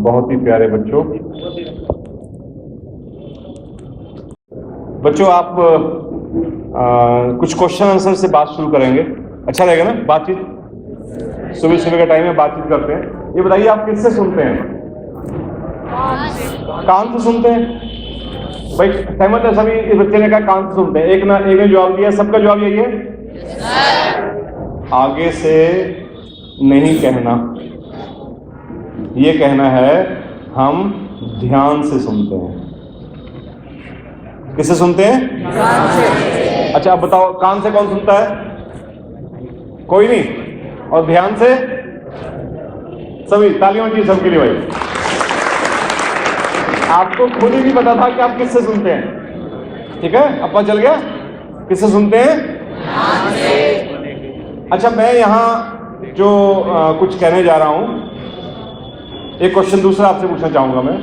बहुत ही प्यारे बच्चों, आप कुछ क्वेश्चन आंसर से बात शुरू करेंगे। अच्छा रहेगा ना बातचीत? सुबह सुबह का टाइम है, बातचीत करते हैं। ये बताइए, आप किससे सुनते हैं? कान से सुनते हैं? भाई सहमत है सभी? इस बच्चे ने कहा कान से सुनते हैं। एक ने जवाब दिया। सबका जवाब यही है? आगे से नहीं कहना, ये कहना है हम ध्यान से सुनते हैं। किससे सुनते हैं? कान से। अच्छा, अब बताओ, कान से कौन सुनता है? कोई नहीं। और ध्यान से? सभी। तालियां होती सबके लिए भाई। आपको खुद ही नहीं पता था कि आप किससे सुनते हैं। ठीक है, अब पता चल गया किससे सुनते हैं? कान से। अच्छा, मैं यहां जो कुछ कहने जा रहा हूं, एक क्वेश्चन दूसरा आपसे पूछना चाहूंगा मैं।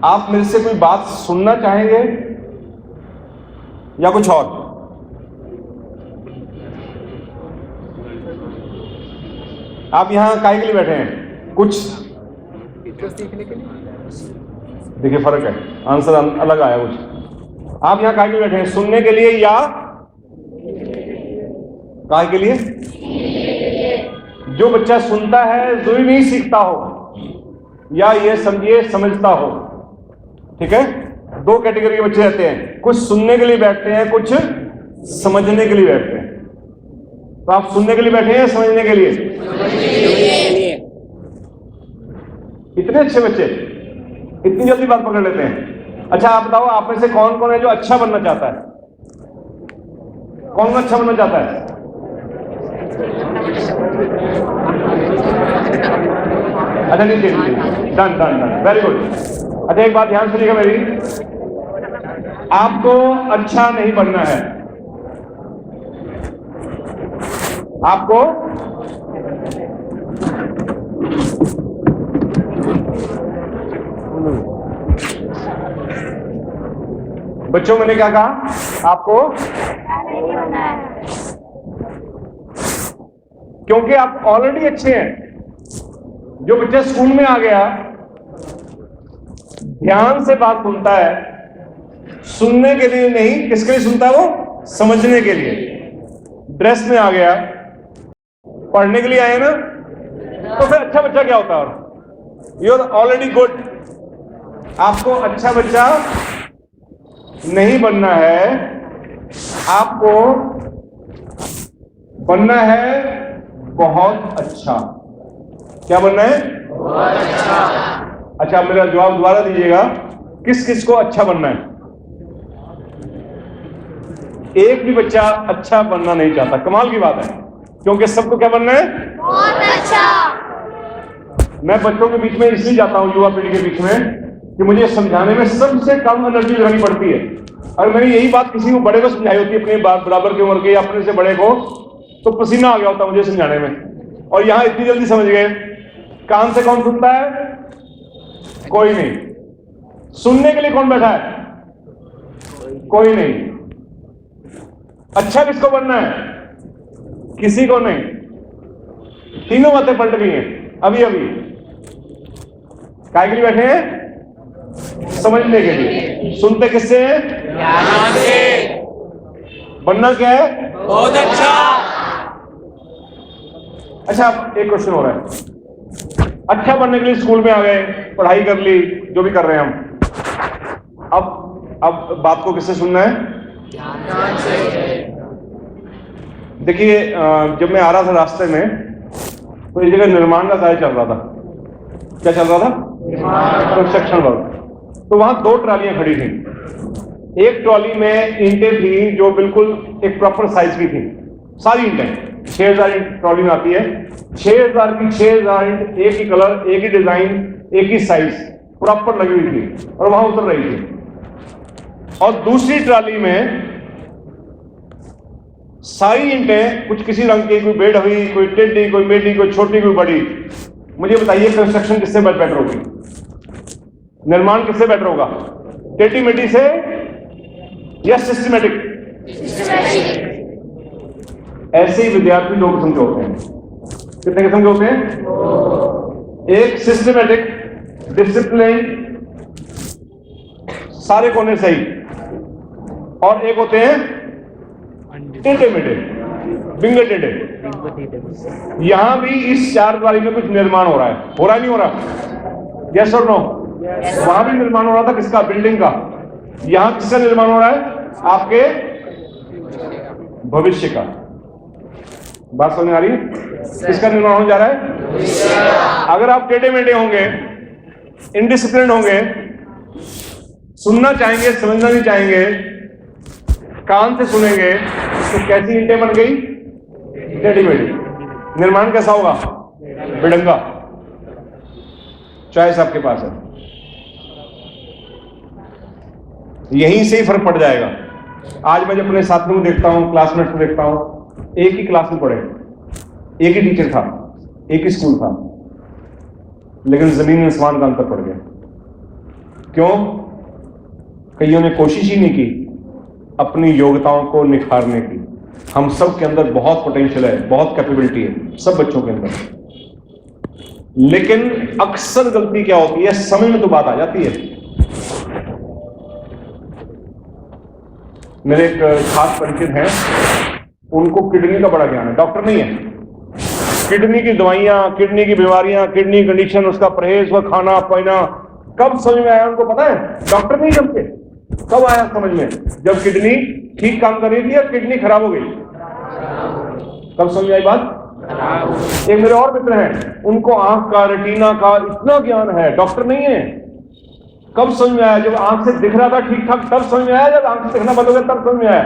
आप मेरे से कोई बात सुनना चाहेंगे या कुछ और? आप यहां काहे के लिए बैठे हैं? कुछ सीखने के लिए। देखिए फर्क है, आंसर अलग आया कुछ। आप यहां काहे के लिए बैठे हैं? सुनने के लिए या काहे के लिए? जो बच्चा सुनता है जो ही नहीं सीखता हो, या ये समझिए समझता हो। ठीक है, दो कैटेगरी के बच्चे रहते हैं। कुछ सुनने के लिए बैठते हैं, कुछ समझने के लिए बैठते हैं। तो आप सुनने के लिए बैठे हैं या समझने के लिए? इतने अच्छे बच्चे इतनी जल्दी बात पकड़ लेते हैं। अच्छा, आप बताओ, आप में से कौन कौन है जो अच्छा बनना चाहता है? कौन कौन अच्छा बनना चाहता है? अच्छा, नीचे done done done, very good. अच्छा, एक बात ध्यान सुनिएगा मेरी, आपको अच्छा नहीं बनना है। आपको बच्चों, मैंने क्या कहा? आपको नहीं बनना है, क्योंकि आप ऑलरेडी अच्छे हैं। जो बच्चा स्कूल में आ गया, ध्यान से बात सुनता है, सुनने के लिए नहीं, किसके लिए सुनता है वो? समझने के लिए। ड्रेस में आ गया, पढ़ने के लिए आए ना, तो फिर अच्छा बच्चा क्या होता है? और यू आर ऑलरेडी गुड। आपको अच्छा बच्चा नहीं बनना है, आपको बनना है बहुत अच्छा। क्या बनना है? बहुत अच्छा। अच्छा, मेरा जवाब दोबारा दीजिएगा, किस किस को अच्छा बनना है? एक भी बच्चा अच्छा बनना नहीं चाहता। कमाल की बात है, क्योंकि सबको क्या बनना है? बहुत अच्छा। मैं बच्चों के बीच में इसलिए जाता हूं, युवा पीढ़ी के बीच में, कि मुझे समझाने में सबसे कम एनर्जी लगानी पड़ती है। और मैंने यही बात किसी को बड़े को समझाई होती है, अपने बराबर की उम्र के या अपने से बड़े को, तो पसीना आ गया होता मुझे समझाने में। और यहां इतनी जल्दी समझ गए। कान से कौन सुनता है? कोई नहीं। सुनने के लिए कौन बैठा है? कोई नहीं। अच्छा किसको बनना है? किसी को नहीं। तीनों बातें पलट गई हैं अभी अभी। काय के लिए बैठे हैं? समझने के लिए। सुनते किससे हैं? ध्यान से। बनना क्या है? बहुत अच्छा। अच्छा, एक क्वेश्चन हो रहा है। अच्छा बनने के लिए स्कूल में आ गए, पढ़ाई कर ली, जो भी कर रहे हैं हम, अब बात को किससे सुनना है? ध्यान से। देखिए, जब मैं आ रहा था रास्ते में, तो इस जगह निर्माण का कार्य चल रहा था। क्या चल रहा था? Construction work. तो वहां दो ट्रॉलियां खड़ी थी। एक ट्रॉली में ईंटें थी जो बिल्कुल एक प्रॉपर साइज की थी, सारी ईंटें। 6000 ईंट ट्रॉली में आती है। 6000 की 6000 ईंट, एक ही कलर, एक ही डिजाइन, एक ही साइज, प्रॉपर लगी हुई थी और वहां उतर रही थी। और दूसरी ट्रॉली में सारी ईंटें कुछ किसी रंग की, कोई बेड हुई, कोई टेढ़ी, कोई मेढ़ी, कोई छोटी, कोई बड़ी। मुझे बताइए, कंस्ट्रक्शन किससे बेटर होगी? निर्माण किससे बेटर होगा? टेढ़ी मेढ़ी से या सिस्टमैटिक? ऐसे ही विद्यार्थी दो किस्म के होते हैं। कितने किस्म के होते हैं? एक सिस्टमेटिक, डिसिप्लिन, सारे कोने सही, और एक होते हैं टेढ़े मेढ़े, बिंगे टेढ़े। यहां भी इस चारदीवारी में कुछ निर्माण हो रहा है, नहीं हो रहा? यस और नो? वहां भी निर्माण हो रहा था, किसका? बिल्डिंग का। यहां किसका निर्माण हो रहा है? आपके भविष्य का। बात समझ आ रही है? किसका निर्माण होने जा रहा है? अगर आप टेढ़े मेढ़े होंगे, इनडिसिप्लिन होंगे, सुनना चाहेंगे, समझना नहीं चाहेंगे, कान से सुनेंगे, तो कैसी ईंटें बन गई? टेढ़ी मेढ़ी। निर्माण कैसा होगा? बिडंगा। चॉइस आपके पास है, यहीं से ही फर्क पड़ जाएगा। आज मैं जब अपने साथियों को देखता हूं, क्लासमेट्स को देखता हूं, एक ही क्लास में पढ़े, एक ही टीचर था, एक ही स्कूल था, लेकिन जमीन आसमान का अंतर पड़ गया। क्यों? कईयों ने कोशिश ही नहीं की अपनी योग्यताओं को निखारने की। हम सब के अंदर बहुत पोटेंशियल है, बहुत कैपेबिलिटी है, सब बच्चों के अंदर, लेकिन अक्सर गलती क्या होती है? समय में तो बात आ जाती है। मेरे एक खास परिचित हैं, उनको किडनी का बड़ा ज्ञान है, डॉक्टर नहीं है। किडनी की दवाइयां, किडनी की बीमारियां, किडनी कंडीशन, उसका परहेज, वह खाना पीना, कब समझ में आया उनको पता है? डॉक्टर नहीं जब के, कब आया समझ में? जब किडनी ठीक काम कर रही थी या किडनी खराब हो गई? कब समझ आई बात? एक मेरे और मित्र हैं, उनको आंख का, रेटिना का इतना ज्ञान है, डॉक्टर नहीं है। कब समझ में आया? जब आंख से दिख रहा था ठीक ठाक, तब समझ में आया? जब आंख से दिखना बंद हो गया तब समझ में आया?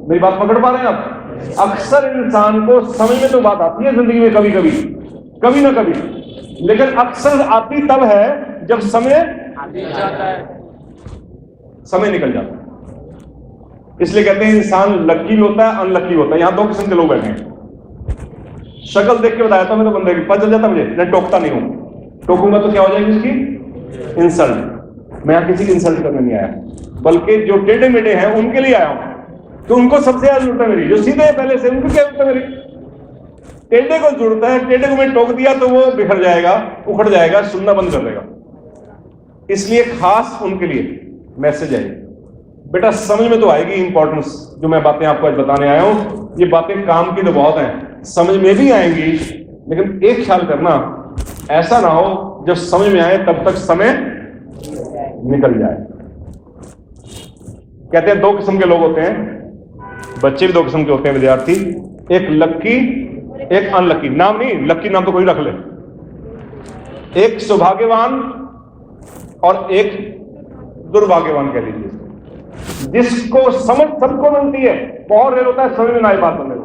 मेरी बात पकड़ पा रहे हैं आप? अक्सर इंसान को समझ में तो बात आती है जिंदगी में, कभी कभी, कभी ना कभी, लेकिन अक्सर आती तब है जब समय निकल जाता है। इसलिए कहते हैं इंसान लकी भी होता है, अनलकी होता है। यहां दो किस्म के लोग बैठे हैं। शक्ल देख के बताया था मैं तो बंदे की, पता चल जाता मुझे, मैं टोकता नहीं हूं। टोकूंगा तो क्या हो जाएगी उसकी? इंसल्ट। मैं यहां किसी की इंसल्ट करने नहीं आया, बल्कि जो टेढ़े मेढ़े हैं उनके लिए आया हूं। तो उनको सबसे ज्यादा जरूरत है मेरी, जो सीधे है पहले से, उनको क्या जरूरत है मेरी? टेढ़े को जरूरत है। टेढ़े को मैं टोक दिया तो वो बिखर जाएगा, उखड़ जाएगा, सुनना बंद कर देगा। इसलिए खास उनके लिए मैसेज है, बेटा समझ में तो आएगी इंपॉर्टेंस, जो मैं बातें आपको आज बताने आया हूं। ये बातें काम की तो बहुत हैं, समझ में भी आएंगी, लेकिन एक ख्याल करना, ऐसा ना हो जब समझ में आए तब तक समय निकल जाए। कहते हैं दो किस्म के लोग होते हैं, बच्चे भी दो किस्म के होते हैं, विद्यार्थी, एक लक्की, एक अनलक्की। नाम नहीं, लक्की नाम तो कोई रख ले। एक सौभाग्यवान और एक दुर्भाग्यवान कह लीजिए। जिसको समझ सबको मिलती है, बहुत रेयर होता है समझ में ना आए बात बंदे को।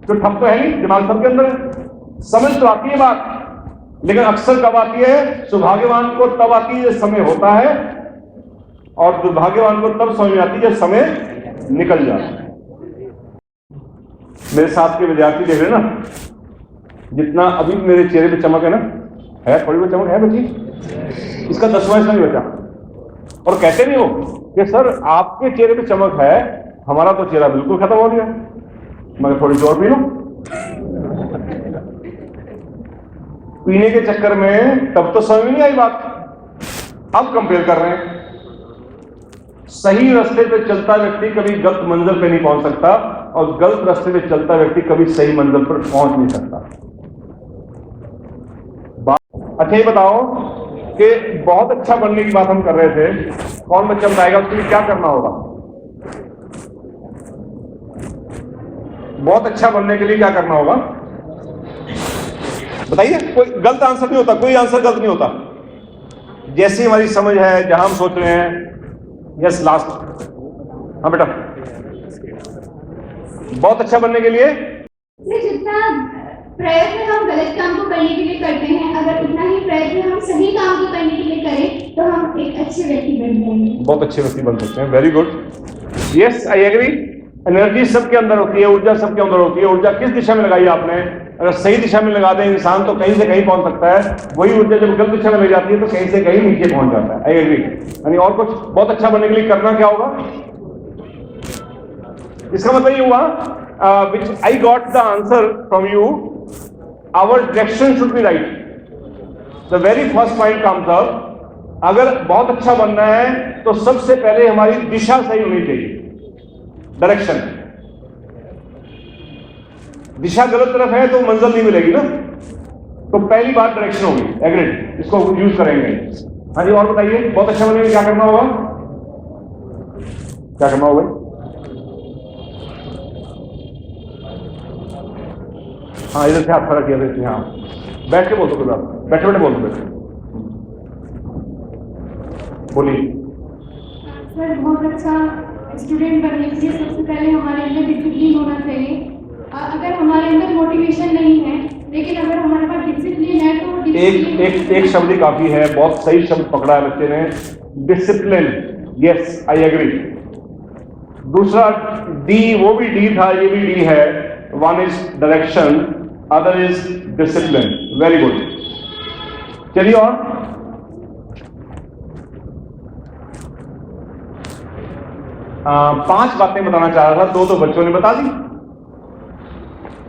तो ठप तो है नहीं, दिमाग सबके अंदर है, समझ तो आती है बात, लेकिन अक्सर कब आती है? सौभाग्यवान को तब आती है जब समय होता है, और दुर्भाग्यवान को तब समझ में आती है जब समय निकल जाता है। मेरे साथ के विद्यार्थी देख रहे ना, जितना अभी मेरे चेहरे पे चमक है ना, है थोड़ी बहुत चमक है बची, इसका 10वां हिस्सा नहीं बचा। और कहते नहीं हो कि सर आपके चेहरे पे चमक है, हमारा तो चेहरा बिल्कुल खत्म हो गया, मगर थोड़ी जोर पी लो। पीने के चक्कर में तब तो समझ में नहीं आई बात, अब कंपेयर कर रहे हैं। सही रास्ते पे चलता व्यक्ति कभी गलत मंजिल पे नहीं पहुंच सकता, और गलत रास्ते पे चलता व्यक्ति कभी सही मंजिल पर पहुंच नहीं सकता। अच्छा ये बताओ कि बहुत अच्छा बनने की बात हम कर रहे थे, कौन बच्चा बताएगा उसके लिए क्या करना होगा? बहुत अच्छा बनने के लिए क्या करना होगा बताइए? कोई गलत आंसर नहीं होता, कोई आंसर गलत नहीं होता। जैसी हमारी समझ है, जहां हम सोच रहे हैं। यस लास्ट, हाँ बेटा, बहुत अच्छा बनने के लिए जितना प्रयत्न हम गलत काम को करने के लिए करते हैं, अगर उतना ही प्रयत्न हम सही काम को करने के लिए करें तो हम एक अच्छे व्यक्ति बन जाएंगे, बहुत अच्छे व्यक्ति बन सकते हैं। Very good, yes I agree. Energy सबके अंदर होती है, ऊर्जा सबके अंदर होती है। ऊर्जा किस दिशा में लगाई आपने, अगर सही दिशा में लगा दें इंसान तो कहीं से कहीं पहुंच सकता है। वही ऊर्जा जब गलत दिशा में लग जाती है तो कहीं से कहीं नीचे पहुंच जाता है। I agree. यानी और कुछ बहुत अच्छा बनने के लिए करना क्या होगा? इसका मतलब ये हुआ which I got the answer from you, our direction should be right. The very first point comes up, अगर बहुत अच्छा बनना है तो सबसे पहले हमारी दिशा सही होनी चाहिए, डायरेक्शन। दिशा गलत तरफ है तो मंजिल नहीं मिलेगी ना, तो पहली बात डायरेक्शन होगी। एग्रीड, इसको यूज करेंगे। हाँ जी, और बताइए, बहुत अच्छा बनने में क्या करना होगा? क्या करना होगा? हाँ, इधर से हाथ खड़ा किया देखिए। हाँ, बैठ के बोल दो, बैठे बैठे बोल दो, बैठे बोलिए। सर, बहुत अच्छा स्टूडेंट बनने के लिए सबसे पहले हमारे अंदर डिसिप्लिन होना चाहिए। अगर हमारे अंदर मोटिवेशन नहीं है, लेकिन अगर हमारे पास डिसिप्लिन है तो एक शब्द ही काफी है। बहुत सही शब्द पकड़ा है बच्चे ने, डिसिप्लिन। Yes, I agree. दूसरा डी, वो भी डी था, ये भी डी है। One is direction, other is discipline. Very good. चलिए, और 5 बातें बताना चाह रहा था, 2 तो बच्चों ने बता दी।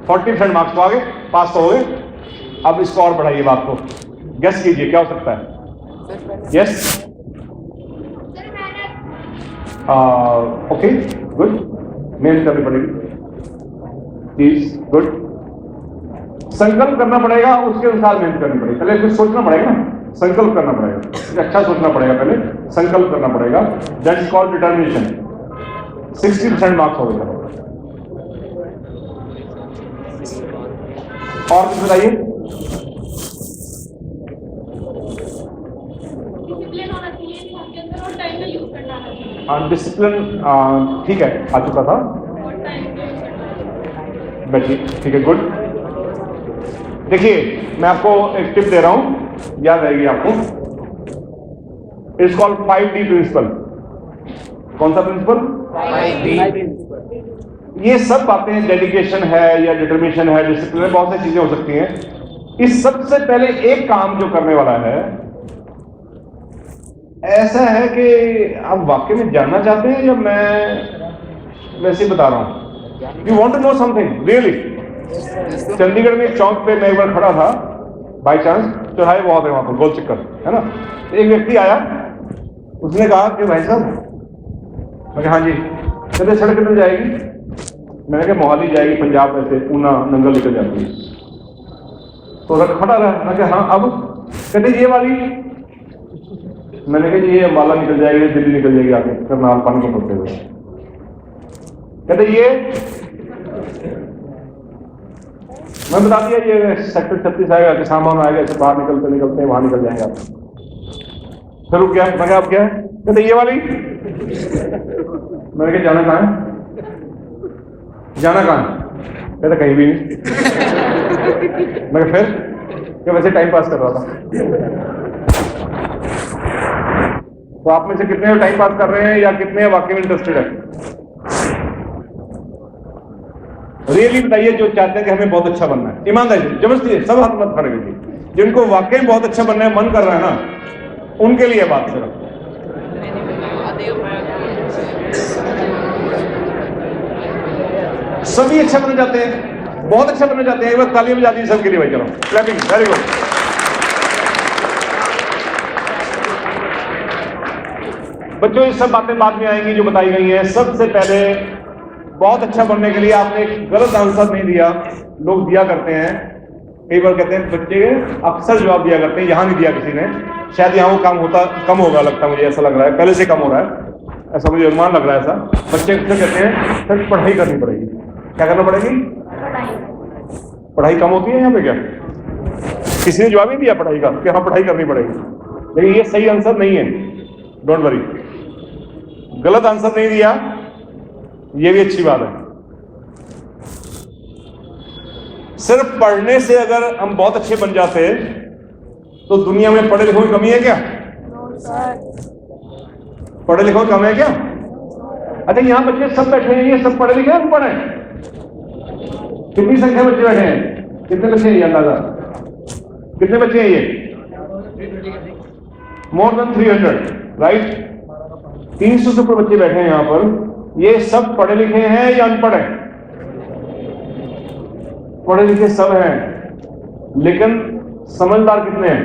40% मार्क्स तो आ गए, पास तो हो गए। अब इसको और बढ़ाइए, बात को गेस कीजिए क्या हो सकता है। Yes, okay, good. मेहनत करनी पड़ेगी, प्लीज, गुड। संकल्प करना पड़ेगा, उसके अनुसार मेहनत करनी पड़ेगी। पहले कुछ सोचना पड़ेगा ना, संकल्प करना पड़ेगा, अच्छा सोचना पड़ेगा, पहले संकल्प करना पड़ेगा। That's called determination. 60% मार्क्स हो गए। और कुछ बताइए। डिसिप्लिन होना चाहिए सबके अंदर और टाइम का यूज करना चाहिए। डिसिप्लिन ठीक है, आ चुका था। बैठिए, ठीक है, गुड। देखिए, मैं आपको एक टिप दे रहा हूं, याद रहेगी आपको। It's called 5D principle. कौन सा प्रिंसिपल? 5D। ये सब बातें, डेडिकेशन है या डिटर्मिनेशन है, डिसिप्लिन है, बहुत सी चीजें हो सकती हैं। इस सबसे पहले एक काम जो करने वाला है, ऐसा है कि आप वाकई में जानना चाहते हैं या मैं वैसे ही बता रहा हूं? You want to know something really? Chandigarh में एक चौक पे मैं एक बार खड़ा था, बाई चांस, चौराहे बहुत है वहां पर, गोल चक्कर है ना। एक व्यक्ति आया, उसने कहा कि भाई साहब, मैं कहा हाँ जी, कहते सड़क किधर जाएगी? मैंने कहा मोहाली जाएगी, पंजाब में से ऊना नंगल निकल जाती है। तो खड़ा रहा, मैं कहा हाँ, अब? कहते ये वाली। मैंने कहा ये अम्बाला निकल जाएगी, दिल्ली निकल जाएगी आगे करनाल पानी को पड़ते हुए। कहते ये, मैं बता दिया ये सेक्टर 36 आएगा कि सामान आएगा, ऐसे बाहर निकलते निकलते वहां निकल जाएंगे आप। फिर रुक गया, मैं अब क्या है? कहते ये वाली। मैंने कहा जाना कहाँ है? जाना कहाँ? कहते कहीं भी नहीं। मैं फिर क्या, वैसे टाइम पास कर रहा था। तो आप में से कितने टाइम पास कर रहे हैं या कितने वाकई में इंटरेस्टेड है? रियली बताइए, जो चाहते हैं कि हमें बहुत अच्छा बनना है, ईमानदारी से, जबरदस्ती है, सब हाथ मत खड़े कीजिए। जिनको वाकई बहुत अच्छा बनना है, मन कर रहा है ना, उनके लिए बात सिर्फ। सभी अच्छा बनना चाहते हैं, बहुत अच्छा बनना चाहते हैं। एक बार तालियां बजा दी सबके लिए भाई, चलो क्लैपिंग, वेरी गुड। बच्चों, ये सब बातें बाद में आएंगी जो बताई गई हैं। सबसे पहले बहुत अच्छा बनने के लिए आपने एक गलत आंसर नहीं दिया। लोग दिया करते हैं, कई बार कहते हैं बच्चे अक्सर जवाब दिया करते हैं, यहां नहीं दिया किसी ने, शायद यहाँ वो कम होगा, लगता है मुझे, ऐसा लग रहा है, पहले से कम हो रहा है, ऐसा मुझे अनुमान लग रहा है। ऐसा बच्चे अक्सर कहते हैं सर पढ़ाई करनी पड़ेगी। क्या करना पड़ेगी? पढ़ाई कम होती है यहाँ पे क्या? किसी ने जवाब ही दिया पढ़ाई का कि हाँ पढ़ाई करनी पड़ेगी, लेकिन ये सही आंसर नहीं है। डोंट वरी, गलत आंसर नहीं दिया, ये भी अच्छी बात है। सिर्फ पढ़ने से अगर हम बहुत अच्छे बन जाते तो दुनिया में पढ़े लिखों की कमी है क्या? पढ़े लिखों की कमी है क्या? अच्छा, यहां बच्चे सब बैठे हैं, ये सब पढ़े लिखे हैं, अनपढ़ हैं? कितनी संख्या में बच्चे बैठे हैं? कितने बच्चे हैं ये अंदाजा? कितने बच्चे हैं ये? More than 300, right? 300 से ऊपर बच्चे बैठे हैं यहां पर। ये सब पढ़े लिखे हैं या अनपढ़ हैं? पढ़े लिखे सब हैं, लेकिन समझदार कितने हैं?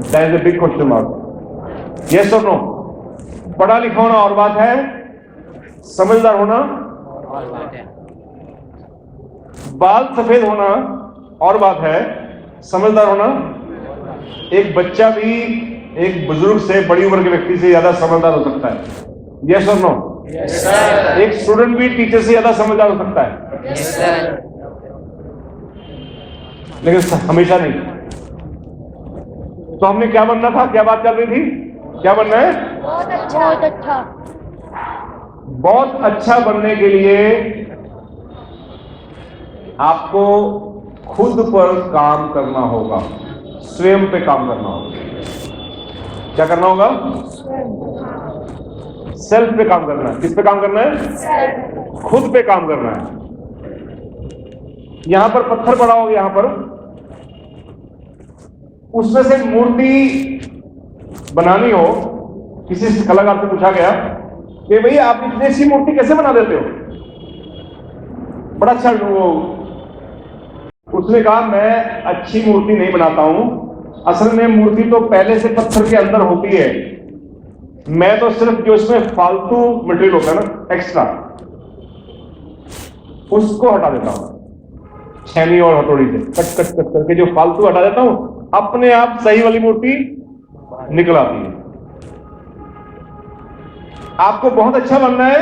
That is a big question mark. Yes और नो? पढ़ा लिखा होना और बात है, समझदार होना और बात है। बाल सफेद होना और बात है, समझदार होना। एक बच्चा भी एक बुजुर्ग से, बड़ी उम्र के व्यक्ति से ज्यादा समझदार हो सकता है। यस और नो? Yes sir. एक स्टूडेंट भी टीचर से ज्यादा समझदार हो सकता है, यस सर। लेकिन हमेशा नहीं। तो हमने क्या बनना था? क्या बात चल रही थी? क्या बनना है? बहुत अच्छा, बहुत अच्छा। बहुत अच्छा बनने के लिए आपको खुद पर काम करना होगा, स्वयं पे काम करना होगा। क्या करना होगा? सेल्फ पे काम करना है। किस पे काम करना है? खुद पे काम करना है। यहां पर पत्थर पड़ा होगा, यहां पर उसमें से मूर्ति बनानी हो, किसी से कलाकार से पूछा गया कि भैया आप इतनी अच्छी मूर्ति कैसे बना देते हो? बड़ा अच्छा वो, उसने कहा मैं अच्छी मूर्ति नहीं बनाता हूं, असल में मूर्ति तो पहले से पत्थर के अंदर होती है, मैं तो सिर्फ जो इसमें फालतू मटेरियल होता है ना, एक्स्ट्रा, उसको हटा देता हूं, छेनी और हथौड़ी से कट कट कट करके जो फालतू हटा देता हूं, अपने आप सही वाली मूर्ति निकल आती है। आपको बहुत अच्छा बनना है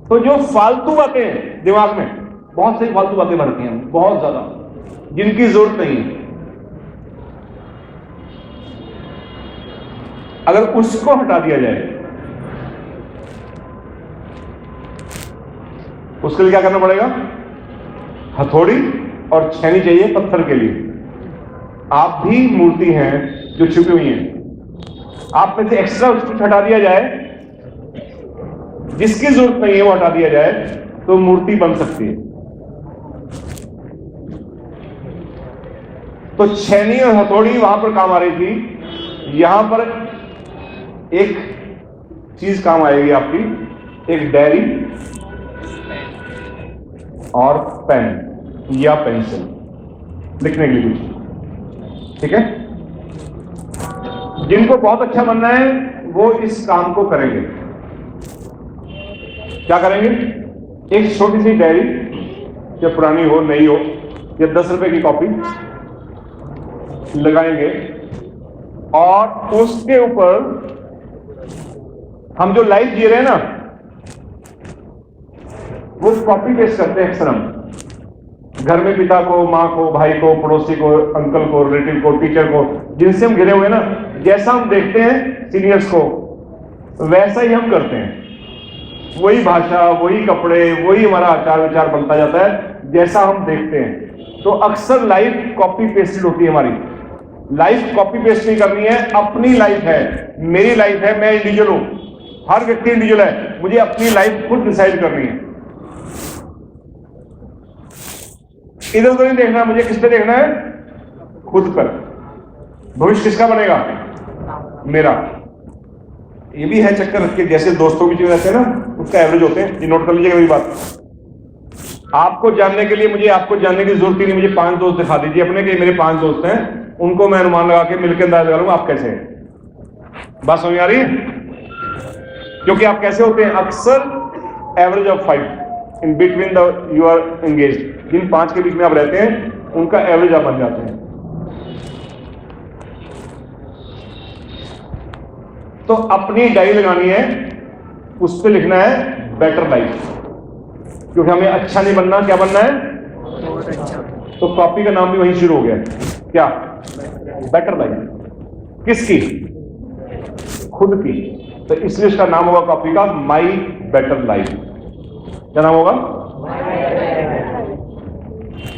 तो जो फालतू बातें हैं दिमाग में, बहुत सारी फालतू बातें भरती हैं, बहुत ज्यादा, जिनकी जरूरत नहीं है, अगर उसको हटा दिया जाए, उसके लिए क्या करना पड़ेगा? हथौड़ी और छेनी चाहिए पत्थर के लिए। आप भी मूर्ति हैं जो छुपी हुई हैं, आप में से एक्स्ट्रा उसको हटा दिया जाए, जिसकी जरूरत नहीं है वो हटा दिया जाए, तो मूर्ति बन सकती है। तो छेनी और हथौड़ी वहां पर काम आ रही थी, यहां पर एक चीज काम आएगी आपकी, एक डायरी और पेन या पेंसिल, लिखने के लिए कुछ, ठीक है? जिनको बहुत अच्छा बनना है वो इस काम को करेंगे। क्या करेंगे? एक छोटी सी डायरी, या पुरानी हो नई हो, या 10 रुपए की कॉपी लगाएंगे, और उसके ऊपर हम जो लाइफ जी रहे हैं ना, वो कॉपी पेस्ट करते हैं अक्सर हम, घर में पिता को, माँ को, भाई को, पड़ोसी को, अंकल को, रिलेटिव को, टीचर को, जिनसे हम घिरे हुए हैं ना, जैसा हम देखते हैं सीनियर्स को, वैसा ही हम करते हैं। वही भाषा, वही कपड़े, वही हमारा आचार विचार बनता जाता है जैसा हम देखते हैं। तो अक्सर लाइफ कॉपी पेस्टेड होती है हमारी। लाइफ कॉपी पेस्ट नहीं करनी है, अपनी लाइफ है, मेरी लाइफ है, मैं इंडिविजुअल हूं, हर व्यक्ति इंडिविजुअल है, मुझे अपनी लाइफ खुद डिसाइड करनी है। इधर उधर नहीं देखना, मुझे किस पे देखना है? खुद पर। भविष्य किसका बनेगा? मेरा। ये भी है चक्कर कि जैसे दोस्तों की चीज रहते हैं ना, उसका एवरेज होते हैं, ये नोट कर लीजिएगा मेरी बात। आपको जानने के लिए मुझे आपको जानने की जरूरत ही नहीं, मुझे 5 दोस्त दिखा दीजिए अपने, कि मेरे 5 दोस्त हैं, उनको मैं अनुमान लगा के मिलकर अंदाज लगा लूंगा आप कैसे हैं। बात समझ आ रही है? क्योंकि आप कैसे होते हैं? अक्सर average of 5 in between the you are engaged, जिन 5 के बीच में आप रहते हैं उनका एवरेज आप बन जाते हैं। तो अपनी डायरी लगानी है, उस पर लिखना है बेटर लाइफ, क्योंकि हमें अच्छा नहीं बनना, क्या बनना है? बहुत अच्छा। तो कॉपी का नाम भी वहीं शुरू हो गया, क्या? Better life. किसकी? खुद की। तो इसलिए उसका नाम होगा कॉपी का माई बेटर लाइफ। क्या नाम होगा?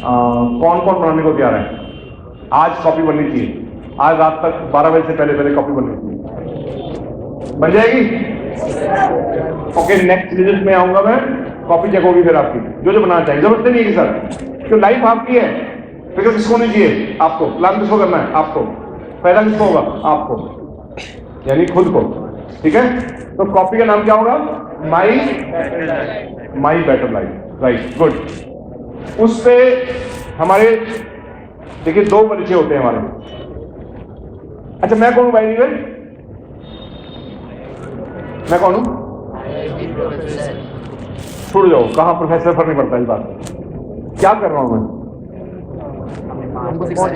कौन कौन बनाने को तैयार है? आज कॉपी बननी चाहिए, आज रात तक 12 बजे से पहले पहले कॉपी बननी चाहिए। बन जाएगी? ओके, नेक्स्ट विजिट में आऊंगा मैं, कॉपी चेक होगी फिर आपकी, जो जो बनाना चाहिए। जरूरत नहीं है सर, तो लाइफ आपकी है, फिक्र किसको नहीं चाहिए? आपको। प्लान किसको करना है? आपको। फायदा किसको होगा? आपको, यानी खुद को। ठीक है? तो कॉपी का नाम क्या होगा? My my better life, right, good. उस पे हमारे देखिए 2 परिचय होते हैं हमारे। अच्छा, मैं कौन हूं भाई नीरज? मैं कौन हूं? छूट जाओ, कहां प्रोफेसर, फर्क नहीं पड़ता इस बात से। क्या कर रहा हूं मैं?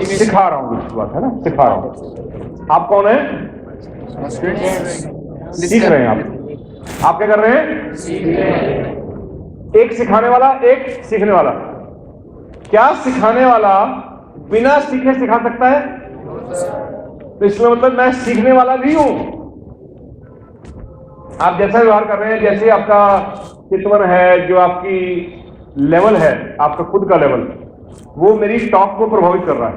सिखा रहा हूं, कुछ बात है ना, सिखा रहा हूं। आप कौन है? सीख रहे हैं आप क्या कर रहे हैं? सीख रहे हैं। एक सिखाने वाला, एक सीखने वाला। क्या सिखाने वाला बिना सीखे सिखा सकता है? तो इसका मतलब मैं सीखने वाला भी हूं। आप जैसा व्यवहार कर रहे हैं, जैसे आपका चितवन है, जो आपकी लेवल है, आपका खुद का लेवल, वो मेरी टॉक को प्रभावित कर रहा है।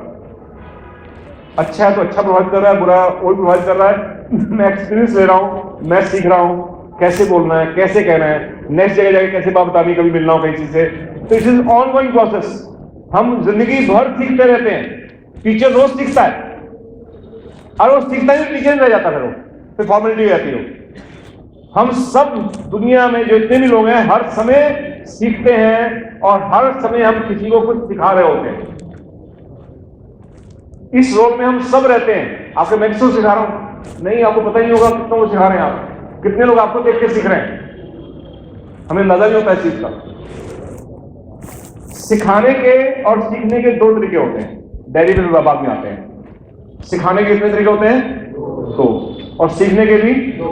अच्छा है तो अच्छा प्रभावित कर रहा है, बुरा और प्रभावित कर रहा है। मैं एक्सपीरियंस ले रहा हूं, मैं सीख रहा हूं कैसे बोलना है, कैसे कहना है, नेक्स्ट जगह जाके कैसे बात बतानी, कभी मिलना हो कहीं चीज से। तो it is on going process. हम जिंदगी भर सीखते रहते हैं। टीचर रोज सीखता है और वो सीखता ही टीचर नहीं रह जाता, फिर फॉर्मेलिटी रहती हो। हम सब दुनिया में जो इतने भी लोग हैं, हर समय सीखते हैं और हर समय हम किसी को कुछ सिखा रहे होते हैं। इस रोल में हम सब रहते हैं। आपको मैं किसको सिखा रहा हूं? नहीं, आपको पता ही नहीं होगा कितनों को सिखा रहे हैं आप। कितने लोग आपको देख के सीख रहे हैं, हमें अंदाजा नहीं होता है चीज का। सिखाने के और सीखने के 2 तरीके होते हैं, डेरिवेटिव बाद में आते हैं। सिखाने के कितने तरीके होते हैं? 2। और सीखने के भी 2।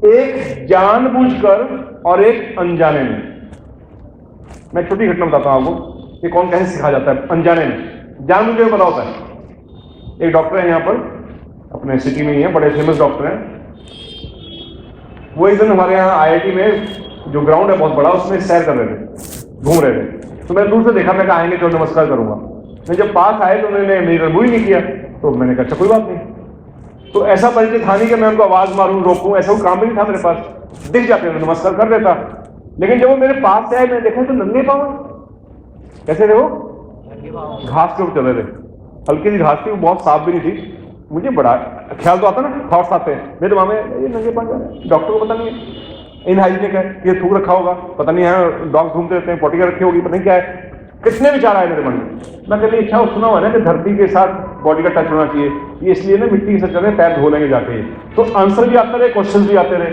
एक जानबूझकर और एक अनजाने में। मैं छोटी घटना बताता हूं आपको कि कौन कैसे सिखा जाता है अनजाने में। जानबूझ के पता होता है। एक डॉक्टर है यहाँ पर, अपने सिटी में ही है, बड़े फेमस डॉक्टर हैं। वो एक दिन हमारे यहाँ आईआईटी में जो ग्राउंड है बहुत बड़ा, उसमें सैर कर रहे थे, घूम रहे थे। तो मैंने दूर से देखा, मैं कहा आएंगे तो नमस्कार करूंगा। मैं जब पास आए तो उन्होंने मेरी रिमूव नहीं किया, तो मैंने कहा अच्छा कोई बात नहीं। तो ऐसा परिचय था नहीं कि मैं उनको आवाज मारूं, रोकूं, ऐसा कोई काम भी नहीं था मेरे पास। दिख जाते हैं, नमस्कार कर देता। लेकिन जब वो मेरे पास से आए, मैंने देखा तो नंगे पाँव। कैसे थे वो? घास के ऊपर चल रहे थे, हल्की सी घास थी, वो बहुत साफ भी नहीं थी। मुझे बड़ा ख्याल तो आता ना, थॉट्स आते हैं मेरे दिमाग में, ये नंगे पाँव जा रहे हैं, डॉक्टर को पता नहीं है इनहाइजीनिक है, ये थूक रखा होगा, पता नहीं है डॉग घूमते रहते हैं, पॉटी रखी होगी, पता नहीं क्या है। कितने विचार आए मेरे मन में। मैं कभी इच्छा सुना हुआ ना कि धरती के साथ बॉडी का टच होना चाहिए, ये इसलिए ना मिट्टी से चले, पैर धो लेंगे जाके। तो आंसर भी आते रहे, क्वेश्चन भी आते रहे।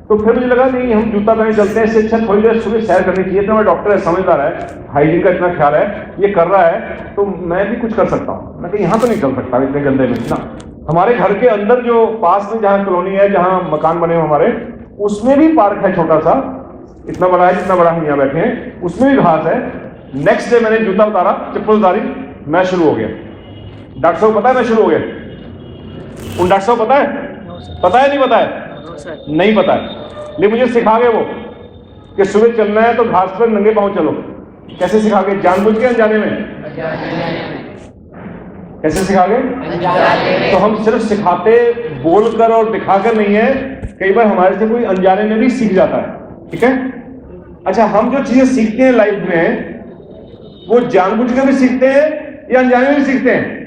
तो फिर मुझे लगा नहीं, हम जूता पहने चलते हैं, इससे अच्छा थोड़ी देर सुबह सैर करनी चाहिए। तो मैं डॉक्टर है, समझदार है, हाइजीन का इतना ख्याल है, ये कर रहा है तो मैं भी कुछ कर सकता हूँ। मैं कहीं यहाँ तो नहीं चल सकता इतने गंदे में ना। हमारे घर के अंदर जो पास में जहाँ कॉलोनी है, जहाँ मकान बने हुए हमारे, उसमें भी पार्क है छोटा सा, इतना बड़ा है जितना बड़ा हम यहाँ बैठे हैं, उसमें भी घास है। नेक्स्ट डे मैंने जूता उतारा, चप्पल उतारी, मैं शुरू हो गया। डॉक्टर साहब पता है मैं शुरू हो गया? उन डॉक्टर साहब पता है? पता है नहीं पता है? नहीं पता है, लेकिन मुझे सिखा गए वो कि सुबह चलना है तो घास पर नंगे पांव चलो। कैसे सिखा गए? जानबूझ के अनजाने में? कैसे सिखा गए? तो हम सिर्फ सिखाते बोलकर और दिखाकर नहीं है, कई बार हमारे से कोई अनजाने में भी सीख जाता है। ठीक है? अच्छा, हम जो चीजें सीखते हैं लाइफ में, वो जानबूझ कर भी सीखते हैं या अनजाने में भी सीखते हैं?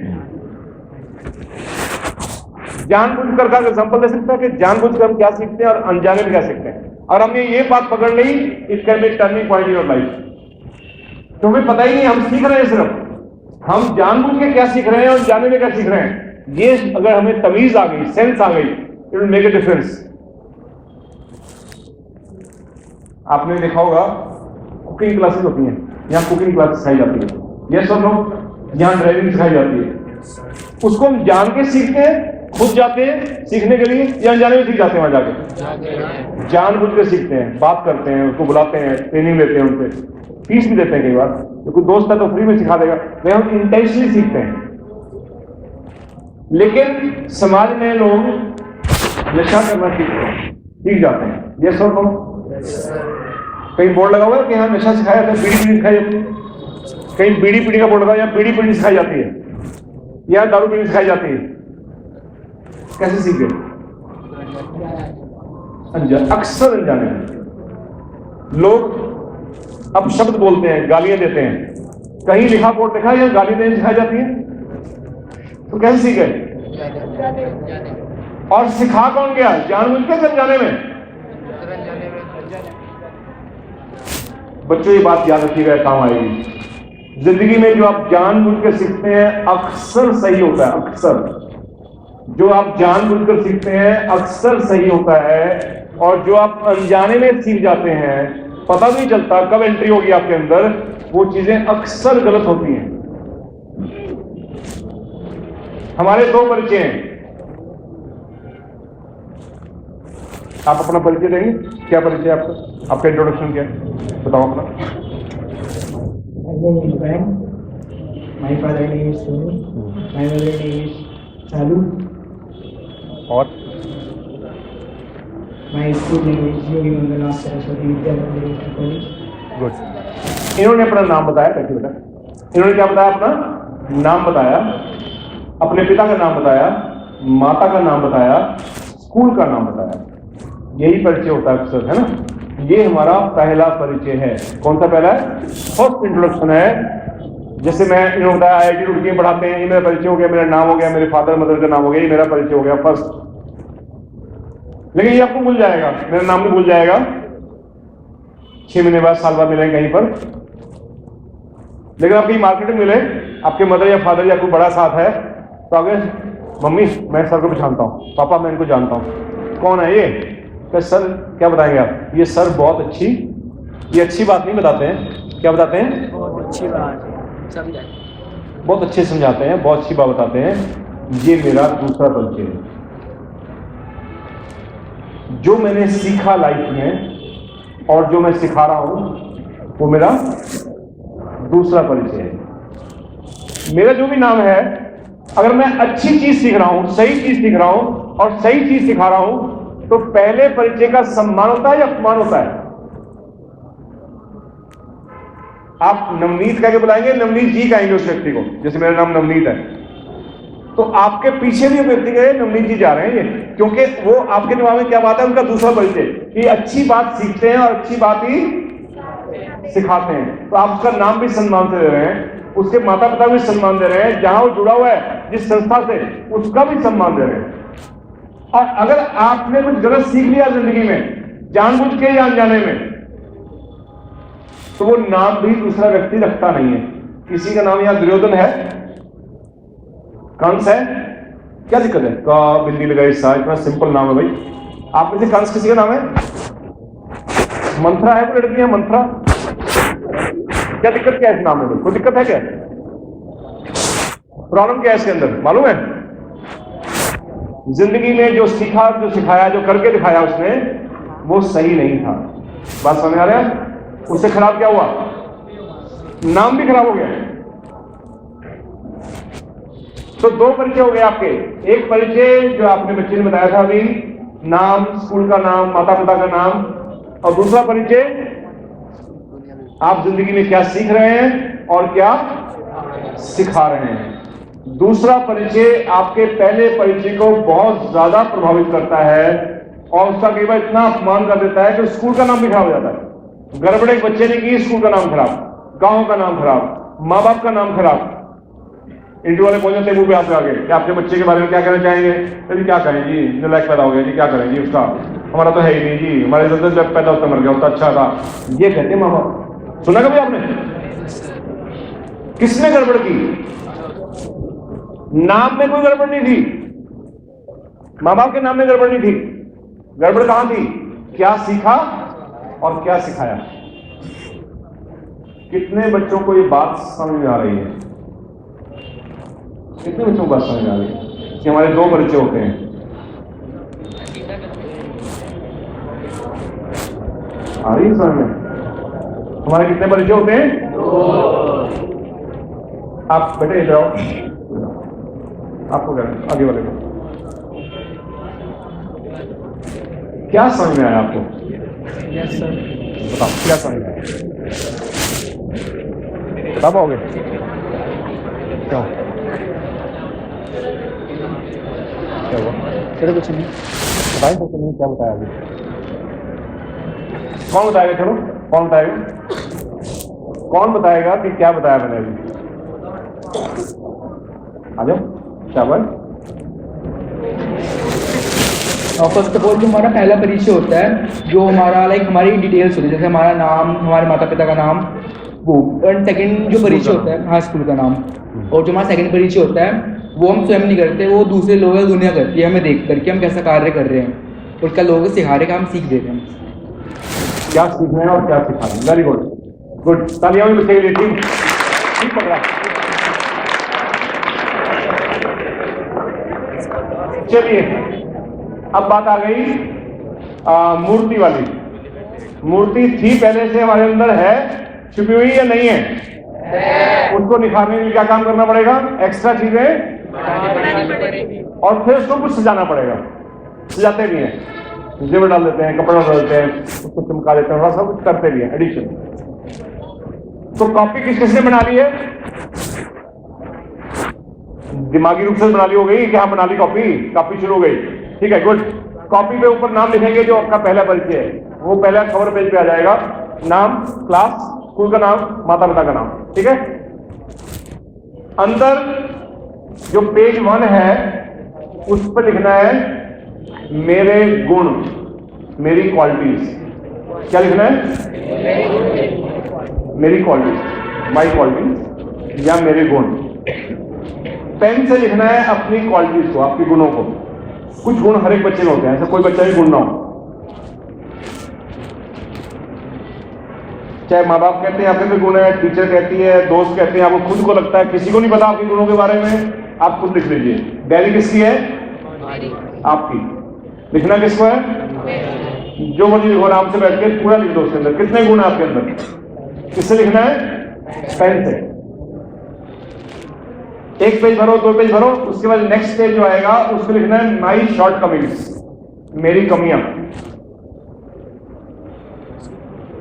जानबूझ कर का एग्जांपल दे सकते हैं कि जानबूझ कर हम क्या सीखते हैं और अनजाने में क्या सीखते हैं। और हमने ये बात पकड़ ली, it can be turning point in your life. तो हमें पता ही नहीं हम सीख रहे हैं, सिर्फ हम जानबूझ के क्या सीख रहे हैं और जाने में क्या सीख रहे हैं। ये अगर हमें तमीज आ गई, सेंस आ गई, it will make a difference. आपने देखा होगा कुकिंग क्लासेस होती हैं, यहाँ कुकिंग क्लासेस सिखाई जाती है, यस और नो? यहाँ ड्राइविंग सिखाई जाती है। उसको हम जान के सीखते हैं, खुद जाते हैं सीखने के लिए, या अनजाने में सीख जाते हैं? वहां जाके जानबूझ के सीखते हैं, बात करते हैं, उसको बुलाते हैं, ट्रेनिंग लेते हैं, उनसे फीस भी देते हैं कई बार। तो कोई दोस्त है तो फ्री में सिखा देगा, वे हम इंटेंशनली सीखते हैं। लेकिन समाज में लोग नशा करना सीख जाते हैं, यस और नो? कहीं बोर्ड लगा हुआ है कि यहाँ नशा सिखाया जाता है, बीड़ी पीनी सिखाई जाती है। कहीं बीड़ी पीने का बोर्ड लगा, या बीड़ी पीनी सिखाई जाती है, या दारू पीनी सिखाई जाती है। कैसे सीख गए? अक्सर अनजाने में। लोग अब शब्द बोलते हैं, गालियां देते हैं, कहीं लिखा बोर्ड देखा या गाली देनी सिखाई जाती है, तो कैसे सीख गए? और सिखा कौन गया? जानबूझ के अनजाने में। बच्चों ये बात याद रखिएगा, काम आएगी। जिंदगी में जो आप जानबूझकर सीखते हैं अक्सर सही होता है, अक्सर जो आप जानबूझकर सीखते हैं अक्सर सही होता है, और जो आप अनजाने में सीख जाते हैं, पता नहीं चलता कब एंट्री होगी आपके अंदर, वो चीजें अक्सर गलत होती हैं। हमारे दो परिचय हैं, आप अपना परिचय देंगे? क्या परिचय है आपका? आपका इंट्रोडक्शन क्या है, बताओ अपना। My name is Brian. My father name is Sonu. My mother name is Chalu. और My school name is Yogi Mangala Saraswati Vidya Mandir College. Good. इन्होंने अपना नाम बताया, कैसे बेटा? इन्होंने क्या बताया? अपना नाम बताया, अपने पिता का नाम बताया, माता का नाम बताया, स्कूल का नाम बताया। यही परिचय होता है अक्सर, है ना? ये हमारा पहला परिचय है। कौन सा पहला है? फर्स्ट इंट्रोडक्शन है। जैसे मैं इन्होंने बताया IIT रुड़की में पढ़ाते हैं, ये मेरा परिचय हो गया, मेरा नाम हो गया, मेरे फादर मदर का नाम हो गया, ये मेरा परिचय हो गया फर्स्ट। लेकिन ये आपको भूल जाएगा, मेरा नाम भी भूल जाएगा। 6 महीने बाद, साल बाद मिलेंगे कहीं पर, लेकिन आपकी मार्केट में मिले, आपके मदर या फादर या कोई बड़ा साथ है, तो आगे मम्मी मैं सर को पहचानता हूँ, पापा मैं इनको जानता हूँ, कौन है ये? तो सर क्या बताएंगे आप? ये सर बहुत अच्छी, ये अच्छी बात नहीं बताते हैं, क्या बताते हैं? बहुत अच्छी बात समझाए, बहुत अच्छे समझाते हैं, बहुत अच्छी बात बताते हैं। ये मेरा दूसरा परिचय है। जो मैंने सीखा लाइफ में और जो मैं सिखा रहा हूं वो मेरा दूसरा परिचय है। मेरा जो भी नाम है, अगर मैं अच्छी चीज सीख रहा हूं, सही चीज सीख रहा हूं और सही चीज सिखा रहा हूं, तो पहले परिचय का सम्मान होता है या अपमान होता है? आप नवनीत कह के बुलाएंगे, नवनीत जी कहेंगे उस व्यक्ति को, जैसे मेरा नाम नवनीत है, तो आपके पीछे भी व्यक्ति गए नवनीत जी जा रहे हैं ये, क्योंकि वो आपके दिमाग में क्या बात है? उनका दूसरा परिचय कि अच्छी बात सीखते हैं और अच्छी बात ही सिखाते हैं। तो आप उसका नाम भी सम्मान से दे रहे हैं, उसके माता पिता भी सम्मान दे रहे हैं, जहां वो जुड़ा हुआ है जिस संस्था से, उसका भी सम्मान दे रहे हैं। और अगर आपने कुछ गलत सीख लिया जिंदगी में, जानबूझ के या अनजाने में, तो वो नाम भी दूसरा व्यक्ति रखता नहीं है। किसी का नाम यहां दुर्योधन है, कंस है, क्या दिक्कत है? का बिल्ली लगाई सा, इतना सिंपल नाम है भाई। आप में से कंस किसी का नाम है? मंथरा है कोई लड़की है? मंथरा, क्या दिक्कत क्या है इस नाम में? कोई दिक्कत है क्या? प्रॉब्लम क्या है इसके अंदर मालूम है? जिंदगी में जो सीखा, जो सिखाया, जो करके दिखाया उसने, वो सही नहीं था। बात समझ आ रहा है? उससे खराब क्या हुआ? नाम भी खराब हो गया। तो दो परिचय हो गए आपके। एक परिचय जो आपने बच्चे ने बताया था अभी, नाम, स्कूल का नाम, माता पिता का नाम, और दूसरा परिचय आप जिंदगी में क्या सीख रहे हैं और क्या सिखा रहे हैं। दूसरा परिचय आपके पहले परिचय को बहुत ज्यादा प्रभावित करता है और उसका कई बार इतना अपमान कर देता है कि स्कूल का नाम भी खराब हो जाता है। गड़बड़ एक बच्चे ने की, स्कूल का नाम खराब, गांव का नाम खराब, माँ बाप का नाम खराब। इंटरव्यू वाले पहुंच जाते मुंह पे हाथ लगा के, आपके बच्चे के बारे में क्या कहना चाहेंगे? तो जी क्या कहें जी, नालायक पैदा हो गया जी, क्या करें जी, उसका हमारा तो है ही नहीं जी, हमारे जब पैदा होता मर गया, उसका अच्छा था, ये कहते माँ बाप। सुना कभी आपने? किसने गड़बड़ की? नाम में कोई गड़बड़ नहीं थी, माँ बाप के नाम में गड़बड़ नहीं थी। गड़बड़ कहां थी? क्या सीखा और क्या सिखाया। कितने बच्चों को ये बात समझ में आ रही है? कितने बच्चों को बात समझ में आ रही है कि हमारे दो परिचय होते हैं? आ रही है समझ में? हमारे कितने परिचय होते हैं? आप बेटे इधर आओ, आपको क्या, आगे वाले को क्या समझ में आया आपको? Yes sir. बताओ क्या समझ में आया? बता पाओगे? क्या क्या हुआ? चलो कुछ नहीं बताएं, कुछ नहीं, क्या बताया अभी? कौन बताएगा? चलो कौन बताएगा? कौन बताएगा कि क्या बताया मैंने अभी? आ जाओ, क्या बात? फर्स्ट ऑफ ऑल जो हमारा पहला परिचय होता है, जो हमारा लाइक हमारी डिटेल्स होती है, जैसे हमारा नाम, हमारे माता पिता का नाम, वो। और सेकंड जो परिचय होता है, हाँ, स्कूल का नाम। और जो हमारा सेकंड परिचय होता है वो हम स्वयं नहीं करते, वो दूसरे लोग या दुनिया करती है हमें देख करके हम कैसा कार्य कर रहे हैं, और क्या लोगों को सिखा रहे हैं, हम सीख दे रहे हैं। क्या सीख रहे हैं और क्या सिखा रहे हैं। Very good, good. तालियां भी बच्चे के लिए। ठीक पकड़ा। चलिए, अब बात आ गई मूर्ति वाली। मूर्ति थी पहले से हमारे अंदर, है, छुपी हुई या नहीं है? उसको निखारने के लिए क्या काम करना पड़ेगा? एक्स्ट्रा चीजें और फिर उसको कुछ सजाना पड़ेगा। सजाते भी हैं, जेवर डाल देते हैं, कपड़ा डाल देते हैं, उसको चमका देते हैं, थोड़ा सा कुछ करते भी हैं, एडिशन। तो कॉपी किस किसने बना ली है? दिमागी रूप से बना ली हो गई कि हाँ बना ली कॉपी, कॉपी शुरू हो गई। ठीक है, गुड। कॉपी पे ऊपर नाम लिखेंगे जो आपका पहला परिचय है, वो पहला कवर पेज पे आ जाएगा। नाम, क्लास, स्कूल का नाम, माता पिता का नाम। ठीक है। अंदर जो पेज 1 है उस पर लिखना है मेरे गुण, मेरी क्वालिटीज। क्या लिखना है? मेरी क्वालिटीज, माई क्वालिटीज या मेरे गुण। पेन से लिखना है अपनी क्वालिटीज को, आपके गुणों को। कुछ गुण हर एक बच्चे में होते हैं, ऐसा कोई बच्चा भी गुण ना हो। चाहे माँ बाप कहते हैं आपके में गुण है, टीचर कहती है, दोस्त कहते हैं, आपको खुद को लगता है, किसी को नहीं पता आपके गुणों के बारे में, आप खुद लिख लीजिए। डायरी किसकी है? आपकी। लिखना किसको है? जो मर्जी लिखो, आराम से बैठ के पूरा लिख दो उसके अंदर। कितने गुण है आपके अंदर? किससे लिखना है? पेन से। एक पेज भरो, 2 पेज भरो, उसके बाद नेक्स्ट पेज जो आएगा उसको लिखना है माई शॉर्ट कमिंग्स, मेरी कमियां।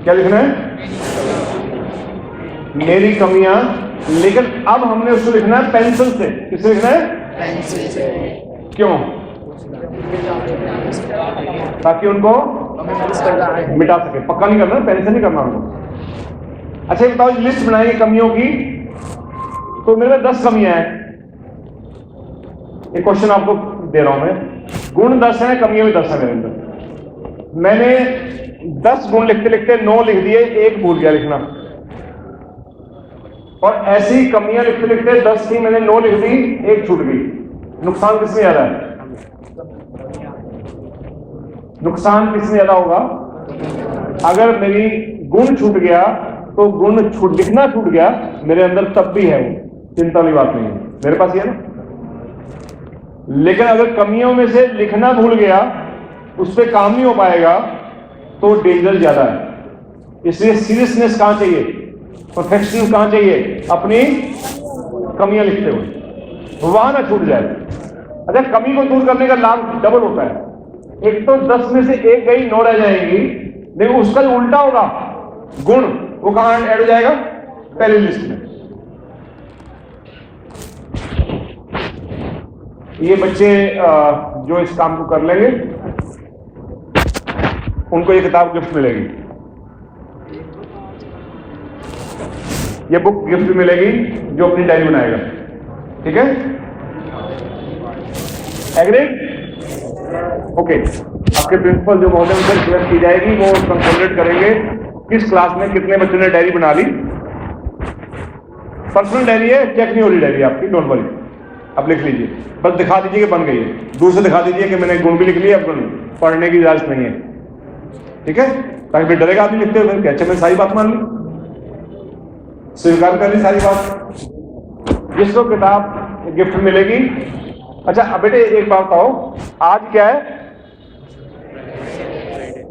क्या लिखना है? मेरी कमियां। लेकिन अब हमने उसको लिखना है पेंसिल से। किससे लिखना है? पेंसिल से। क्यों? ताकि उनको मिटा सके। पक्का नहीं करना, पेंसिल नहीं करना उनको। अच्छा बताओ, लिस्ट बनाएंगे कमियों की, तो मेरे में 10 कमियां हैं। एक क्वेश्चन आपको दे रहा हूं मैं। गुण 10 है, कमियां भी 10 है मेरे अंदर। मैंने 10 गुण लिखते लिखते 9 लिख दिए, 1 भूल गया लिखना। और ऐसी कमियां लिखते लिखते 10 थी, मैंने 9 लिख दी, 1 छूट गई। नुकसान किसमें ज्यादा है? नुकसान किसमें ज्यादा होगा? अगर मेरी गुण छूट गया तो गुण लिखना छूट गया मेरे अंदर, तब भी है वो, चिंता वाली बात नहीं है, मेरे पास ही है ना। लेकिन अगर कमियों में से लिखना भूल गया, उस पर काम नहीं हो पाएगा, तो डेंजर ज्यादा है। इसलिए सीरियसनेस कहां चाहिए? परफेक्शन कहां चाहिए? अपनी कमियां लिखते हुए, वहां ना छूट जाए। अच्छा, कमी को दूर करने का लाभ डबल होता है। एक तो 10 में से 1 गई, 9 रह जाएंगी। लेकिन उसका जो उल्टा होगा, गुण, वो कहां ऐड हो जाएगा? पहली लिस्ट में। ये बच्चे जो इस काम को कर लेंगे, उनको ये किताब गिफ्ट मिलेगी, ये बुक गिफ्ट मिलेगी, जो अपनी डायरी बनाएगा। ठीक है, एग्रीड? ओके। आपके प्रिंसिपल जो महोदय उनसे रिक्वेस्ट की जाएगी, वो कंसोलिडेट करेंगे किस क्लास में कितने बच्चों ने डायरी बना ली। पर्सनल डायरी है, चेक नहीं हो रही डायरी आपकी, डोंट वरी, आप लिख लीजिए, बस दिखा दीजिए कि बन गई है। दूर से दिखा दीजिए कि मैंने गुण भी लिख लिया, अब पढ़ने की इजाजत नहीं है। ठीक है, ताकि फिर डरेगा आदमी लिखते हुए, अच्छा मैंने सारी बात मान ली, स्वीकार कर ली सारी बात। जिसको किताब गिफ्ट मिलेगी। अच्छा अब बेटे एक बात बताओ, आज क्या है?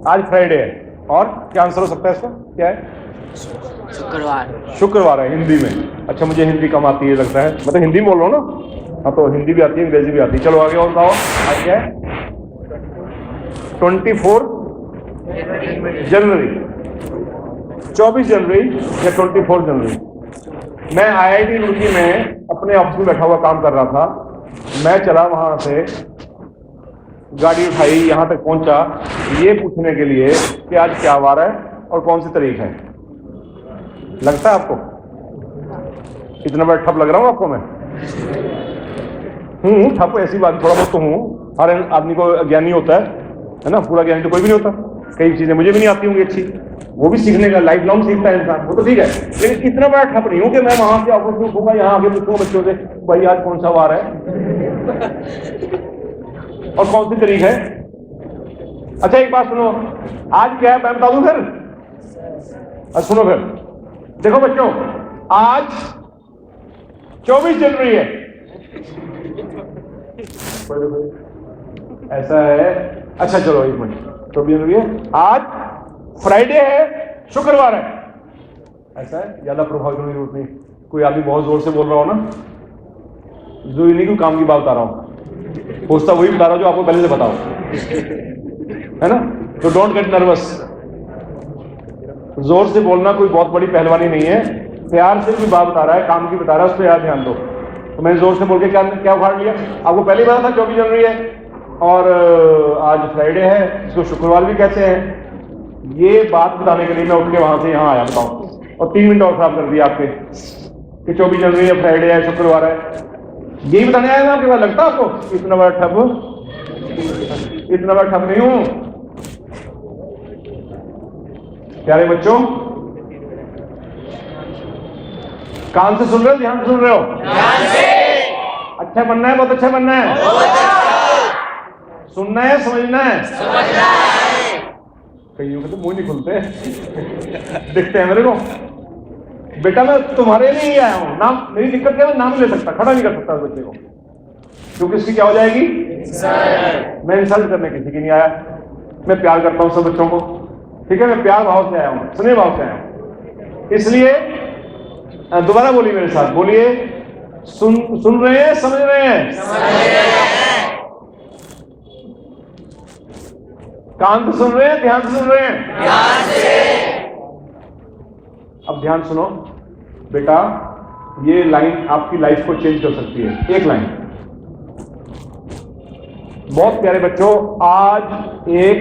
आज फ्राइडे है, और क्या आंसर हो सकता है इसका? क्या है? शुक्रवार। शुक्रवार है हिंदी में। अच्छा, मुझे हिंदी कम आती है लगता है, मतलब हिंदी में बोल रहा हूँ ना। हाँ, तो हिंदी भी आती है, अंग्रेजी भी आती है। चलो आगे और बताओ, आज क्या है? 24 जनवरी, 24 जनवरी या 24 जनवरी। मैं IIT रुड़की में अपने ऑफिस में बैठा हुआ काम कर रहा था। मैं चला वहां से, गाड़ी उठाई, यहां तक पहुंचा ये पूछने के लिए कि आज क्या वार है और कौन सी तारीख है। लगता है आपको इतना बड़ा ठप लग रहा हूं आपको मैं? ठप, ऐसी बात, थोड़ा बहुत तो हूं। हर आदमी को ज्ञानी होता है ना, पूरा ज्ञानी तो कोई भी नहीं होता। कई चीजें मुझे भी नहीं आती होंगी अच्छी, वो भी सीखने का, लाइफ लॉन्ग सीखता है इंसान, वो तो ठीक है। लेकिन इतना बड़ा ठप नहीं हूं कि मैं वहां से ऑफिस में उठूंगा, यहाँ आगे पूछूंगा बच्चों से भाई आज कौन सा वार है और कौन सी तारीख है। अच्छा एक बात सुनो, आज क्या है मैं बता दूं फिर? अच्छा सुनो फिर, देखो बच्चों, आज 24 जनवरी है। ऐसा है, अच्छा चलो एक मिनट, 24 जनवरी है, आज फ्राइडे है, शुक्रवार है, ऐसा है। ज्यादा प्रभाव करने की जरूरत नहीं। कोई आदमी बहुत जोर से बोल रहा हो ना, जो नहीं कोई काम की बात बता रहा हूं, पूछता वही बता रहा हूं जो आपको पहले से बताओ, है ना। तो डोंट गेट नर्वस। जोर से बोलना कोई बहुत बड़ी पहलवानी नहीं है, प्यार से कोई बात बता रहा है, काम की बता रहा है, उस पर यार ध्यान दो। तो मैंने जोर से बोल के क्या उखाड़ लिया? आपको पहले ही पता था 24 जनवरी है और आज फ्राइडे है, इसको शुक्रवार भी कहते हैं। ये बात बताने के लिए मैं उठ के वहां से यहाँ आया, बताओ, और 3 मिनट और खराब कर दिया आपके कि 24 जनवरी है, फ्राइडे है, शुक्रवार है। यही बताने आया ना आपके पास? लगता आपको इतना बड़ा ठप? इतना बड़ा ठप नहीं हूं प्यारे बच्चों। कान से सुन रहे हो, ध्यान से सुन रहे हो? अच्छा बनना है, बहुत अच्छा बनना है, सुनना है, समझना है। कईयों के तो मुंह नहीं खुलते दिखते हैं मेरे को। बेटा मैं तुम्हारे लिए ही आया हूं, नाम मेरी दिक्कत क्या है, नाम ले सकता, खड़ा नहीं कर सकता बच्चे को, क्योंकि इसकी क्या हो जाएगी? मैं इंसल्ट करने किसी की नहीं आया, मैं प्यार करता हूं सब बच्चों को, ठीक है। मैं प्यार भाव से आया हूं, स्नेह भाव से आया हूं। इसलिए दोबारा बोलिए मेरे साथ, बोलिए, सुन रहे हैं, समझ रहे हैं? कान से सुन रहे हैं, ध्यान से सुन रहे हैं? ध्यान से। अब ध्यान सुनो बेटा, ये लाइन आपकी लाइफ को चेंज कर सकती है, एक लाइन। बहुत प्यारे बच्चों, आज एक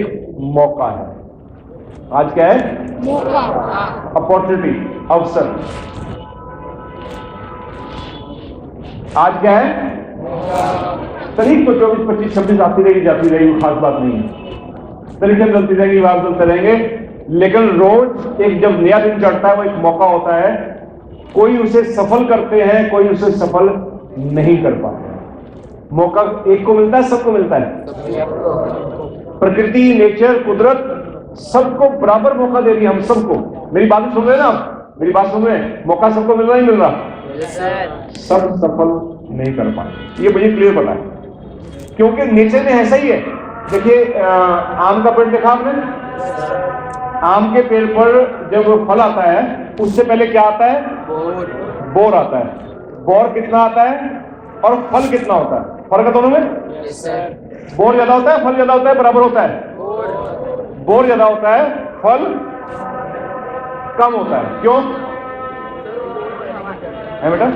मौका है। आज क्या है? मौका, अपॉर्चुनिटी, अवसर। आज क्या है? तारीख तो 24, 25, 26 आती रहेगी, जाती रहेगी, खास बात नहीं है। तरीके चलती रहेगी, बात चलते रहेंगे, लेकिन रोज एक जब नया दिन चढ़ता है वो एक मौका होता है। कोई उसे सफल करते हैं, कोई उसे सफल नहीं कर पाते। मौका एक को मिलता है, सबको मिलता है। प्रकृति, नेचर, कुदरत सबको बराबर मौका दे रही है, हम सबको। मेरी बात सुन रहे हैं ना आप? मेरी बात सुन रहे हैं? मौका सबको मिल रहा ही मिल रहा, सब सफल नहीं कर पाए, ये मुझे क्लियर पता है, क्योंकि नेचर में ऐसा ही है। देखिए आम का पेड़ देखा आपने? आम के पेड़ पर जब फल आता है उससे पहले क्या आता है? बोर आता है। बोर कितना आता है और फल कितना होता है? फर्क है दोनों में? बोर ज्यादा होता है, फल ज्यादा होता है, बराबर होता है? बोर ज्यादा होता है, फल कम होता है। क्यों है बेटा?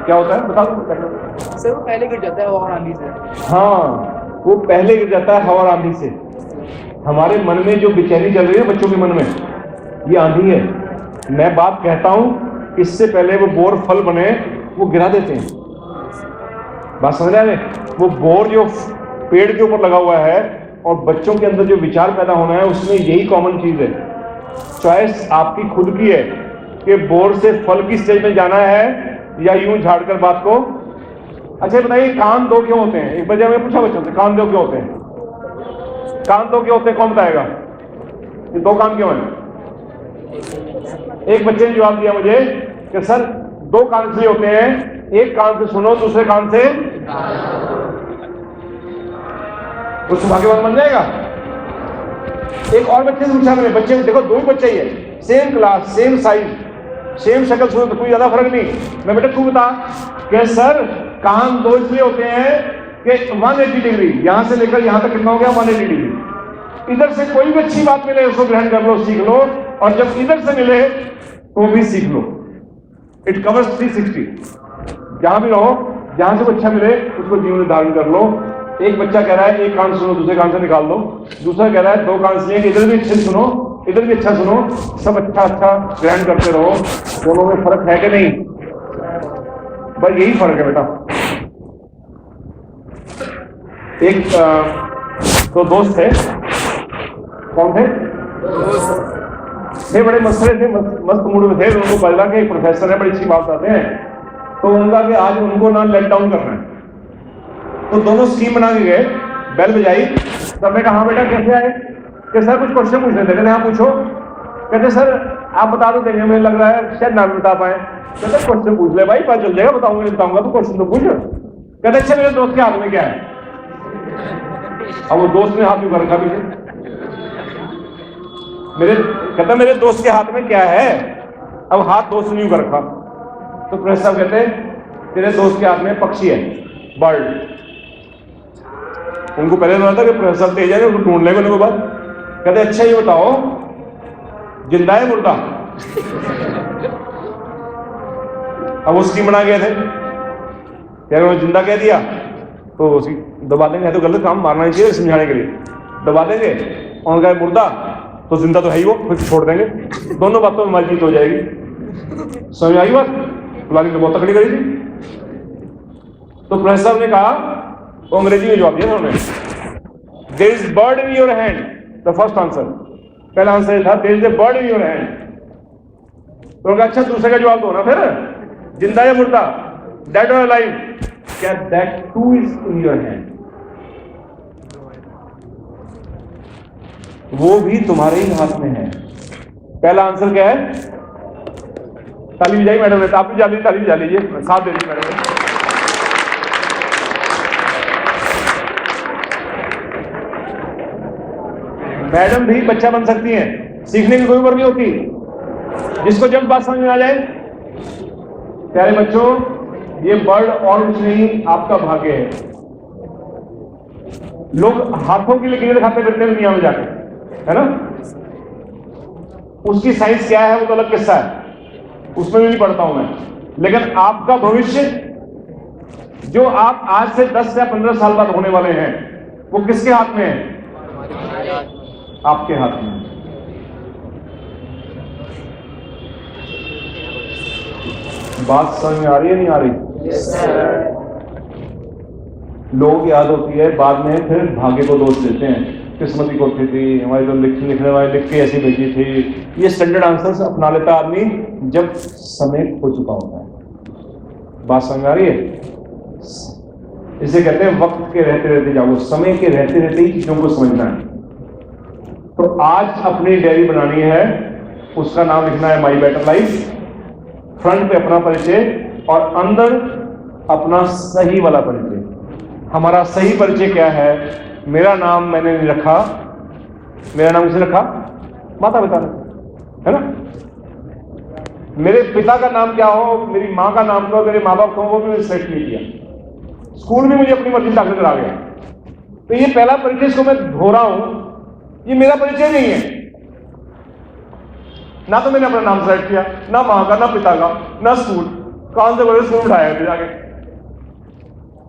क्या होता है बता दो सर। वो पहले गिर जाता है हवा और आंधी से। हाँ, वो पहले गिर जाता है हवा और आंधी से। हमारे मन में जो बेचैनी चल रही है बच्चों के मन में, ये आंधी है। मैं बात कहता हूं, इससे पहले वो बोर फल बने वो गिरा देते हैं। बात समझ रहे हैं? वो बोर जो पेड़ के ऊपर लगा हुआ है और बच्चों के अंदर जो विचार पैदा होना है, उसमें यही कॉमन चीज है। चॉइस आपकी खुद की है कि बोर से फल की स्टेज में जाना है या यूं झाड़कर बात को। अच्छा बताइए, कान दो क्यों होते हैं? एक बार मैं पूछा बच्चों से, कान दो क्यों होते हैं? कान दो क्यों होते हैं, कौन बताएगा? ये दो कान क्यों हैं? एक बच्चे ने जवाब दिया मुझे कि सर दो कान इसलिए होते हैं, एक कान से सुनो, दूसरे कान से उससे भाग्यवान बन जाएगा। एक और बच्चे से पूछा मैंने, बच्चे देखो दो ही बच्चे ही है, same class, same size, same शक्ल सूरत, कोई ज्यादा फर्क नहीं। मैं बेटा तू बता कि सर कान दो इसलिए होते हैं कि 180 डिग्री, यहां से लेकर यहां तक कितना हो गया? 180 डिग्री। इधर से कोई भी अच्छी बात मिले उसको ग्रहण कर लो, सीख लो, और जब इधर से मिले तो भी सीख लो। It covers 360। जहां भी रहो, जहां से अच्छा मिले उसको जीवन में धारण कर लो। एक बच्चा कह रहा है एक कान सुनो, दूसरे कान से निकाल दो। दूसरा कह रहा है दो कान से, इधर भी अच्छे सुनो, इधर भी अच्छा सुनो, सब अच्छा अच्छा ग्रहण करते रहो। दोनों में फर्क है कि नहीं? बस यही फर्क है बेटा। एक तो दोस्त थे, कौन थे? थे बड़े मसरे थे, मस्त मूड में थे। उनको पता लगा कि एक प्रोफेसर है, बड़ी अच्छी बात आते हैं, तो उनका कि आज उनको ना लेट डाउन करना है। तो दोनों स्कीम बना के गए, बेल बजाई, तब मैं कहा हाँ बेटा कैसे आए? कि सर कुछ क्वेश्चन पूछने थे। कहते हाँ पूछो। कहते सर आप बता दो देंगे, मुझे लग रहा है शायद ना बता पाए। कहते क्वेश्चन पूछ ले भाई, पता चल जाएगा, बताऊंगा बताऊंगा तो क्वेश्चन तो पूछ। कहते अच्छा मेरे दोस्त के हाथ में क्या है? अब वो दोस्त ने हाथ क्यों कर रखा पीछे? मेरे दोस्त के हाथ में क्या है? अब हाथ दोस्त ने कर रखा। तो प्रोफेसर साहब कहते तेरे दोस्त के हाथ में पक्षी है, बर्ड। उनको पहले लगा था कि प्रोफेसर तेज है, उनको ढूंढ लेंगे उनके बाद। कहते अच्छा ये बताओ जिंदा है मुर्दा? अब उसकी बना गए थे, कह रहे जिंदा कह दिया तो उसकी दबा देंगे, है तो गलत काम, मारना नहीं चाहिए समझाने के लिए, दबा देंगे। और कहा मुर्दा तो जिंदा तो है ही वो, फिर छोड़ देंगे, दोनों बातों में हमारी जीत हो जाएगी। समझ आई बात? प्लानिंग तो बहुत तकड़ी करी थी। तो प्रोफेसर साहब ने कहा, वो अंग्रेजी में जवाब दिया उन्होंने, there is bird in your hand. The first answer, पहला आंसर था there is a bird in your hand. तो कहा अच्छा दूसरे का जवाब दो ना फिर, जिंदा या मुर्दा, डेड और अलाइव? क्या that two is in your hand, वो भी तुम्हारे ही हाथ में है। पहला आंसर क्या है? ताली बजाई मैडम ने, आप भी जा लीजिए, ताली बजा लीजिए, साथ दे दीजिए मैडम ने। मैडम भी बच्चा बन सकती हैं, सीखने की कोई उम्र नहीं होती, जिसको जब बात समझ में आ जाए। प्यारे बच्चों, ये बर्ड और कुछ नहीं, आपका भाग्य है। लोग हाथों की लकीरें दिखाते फिरते हैं दुनिया में जाकर, है ना? उसकी साइंस क्या है वो तो अलग किस्सा है, उसमें भी नहीं पढ़ता हूं मैं। लेकिन आपका भविष्य जो आप आज से 10 या 15 साल बाद होने वाले हैं, वो किसके हाथ में है? आपके हाथ में। बात समझ में आ रही है नहीं आ रही? Yes, sir. लोग याद होती है, बाद में फिर भाग्य को दोष देते हैं, किस्मत की कोठी थी हमारी, तो लिखने वाले लिख के ऐसी भेजी थी। ये स्टैंडर्ड आंसर अपना लेता आदमी जब समय हो चुका होता है। बात समझ आ रही है? इसे कहते हैं वक्त के रहते रहते जाओ, समय के रहते रहते ही चीजों को समझना है। तो आज अपनी डायरी बनानी है, उसका नाम लिखना है माई बेटर लाइफ। फ्रंट पे अपना परिचय और अंदर अपना सही वाला परिचय। हमारा सही परिचय क्या है? मेरा नाम मैंने नहीं रखा, मेरा नाम किसने रखा? माता पिता ने, है ना? मेरे पिता का नाम क्या हो, मेरी माँ का नाम क्या हो, मेरे माँ बाप को, वो भी मैंने सेट नहीं किया। स्कूल में मुझे अपनी मर्जी दाखिल करा गया। तो ये पहला परिचय इसको मैं धो रहा हूं, ये मेरा परिचय नहीं है। ना तो मैंने अपना नाम सेलेक्ट किया, ना मां का, ना पिता का, ना स्कूल, कौन से बड़े स्कूल उठाया थे जाके।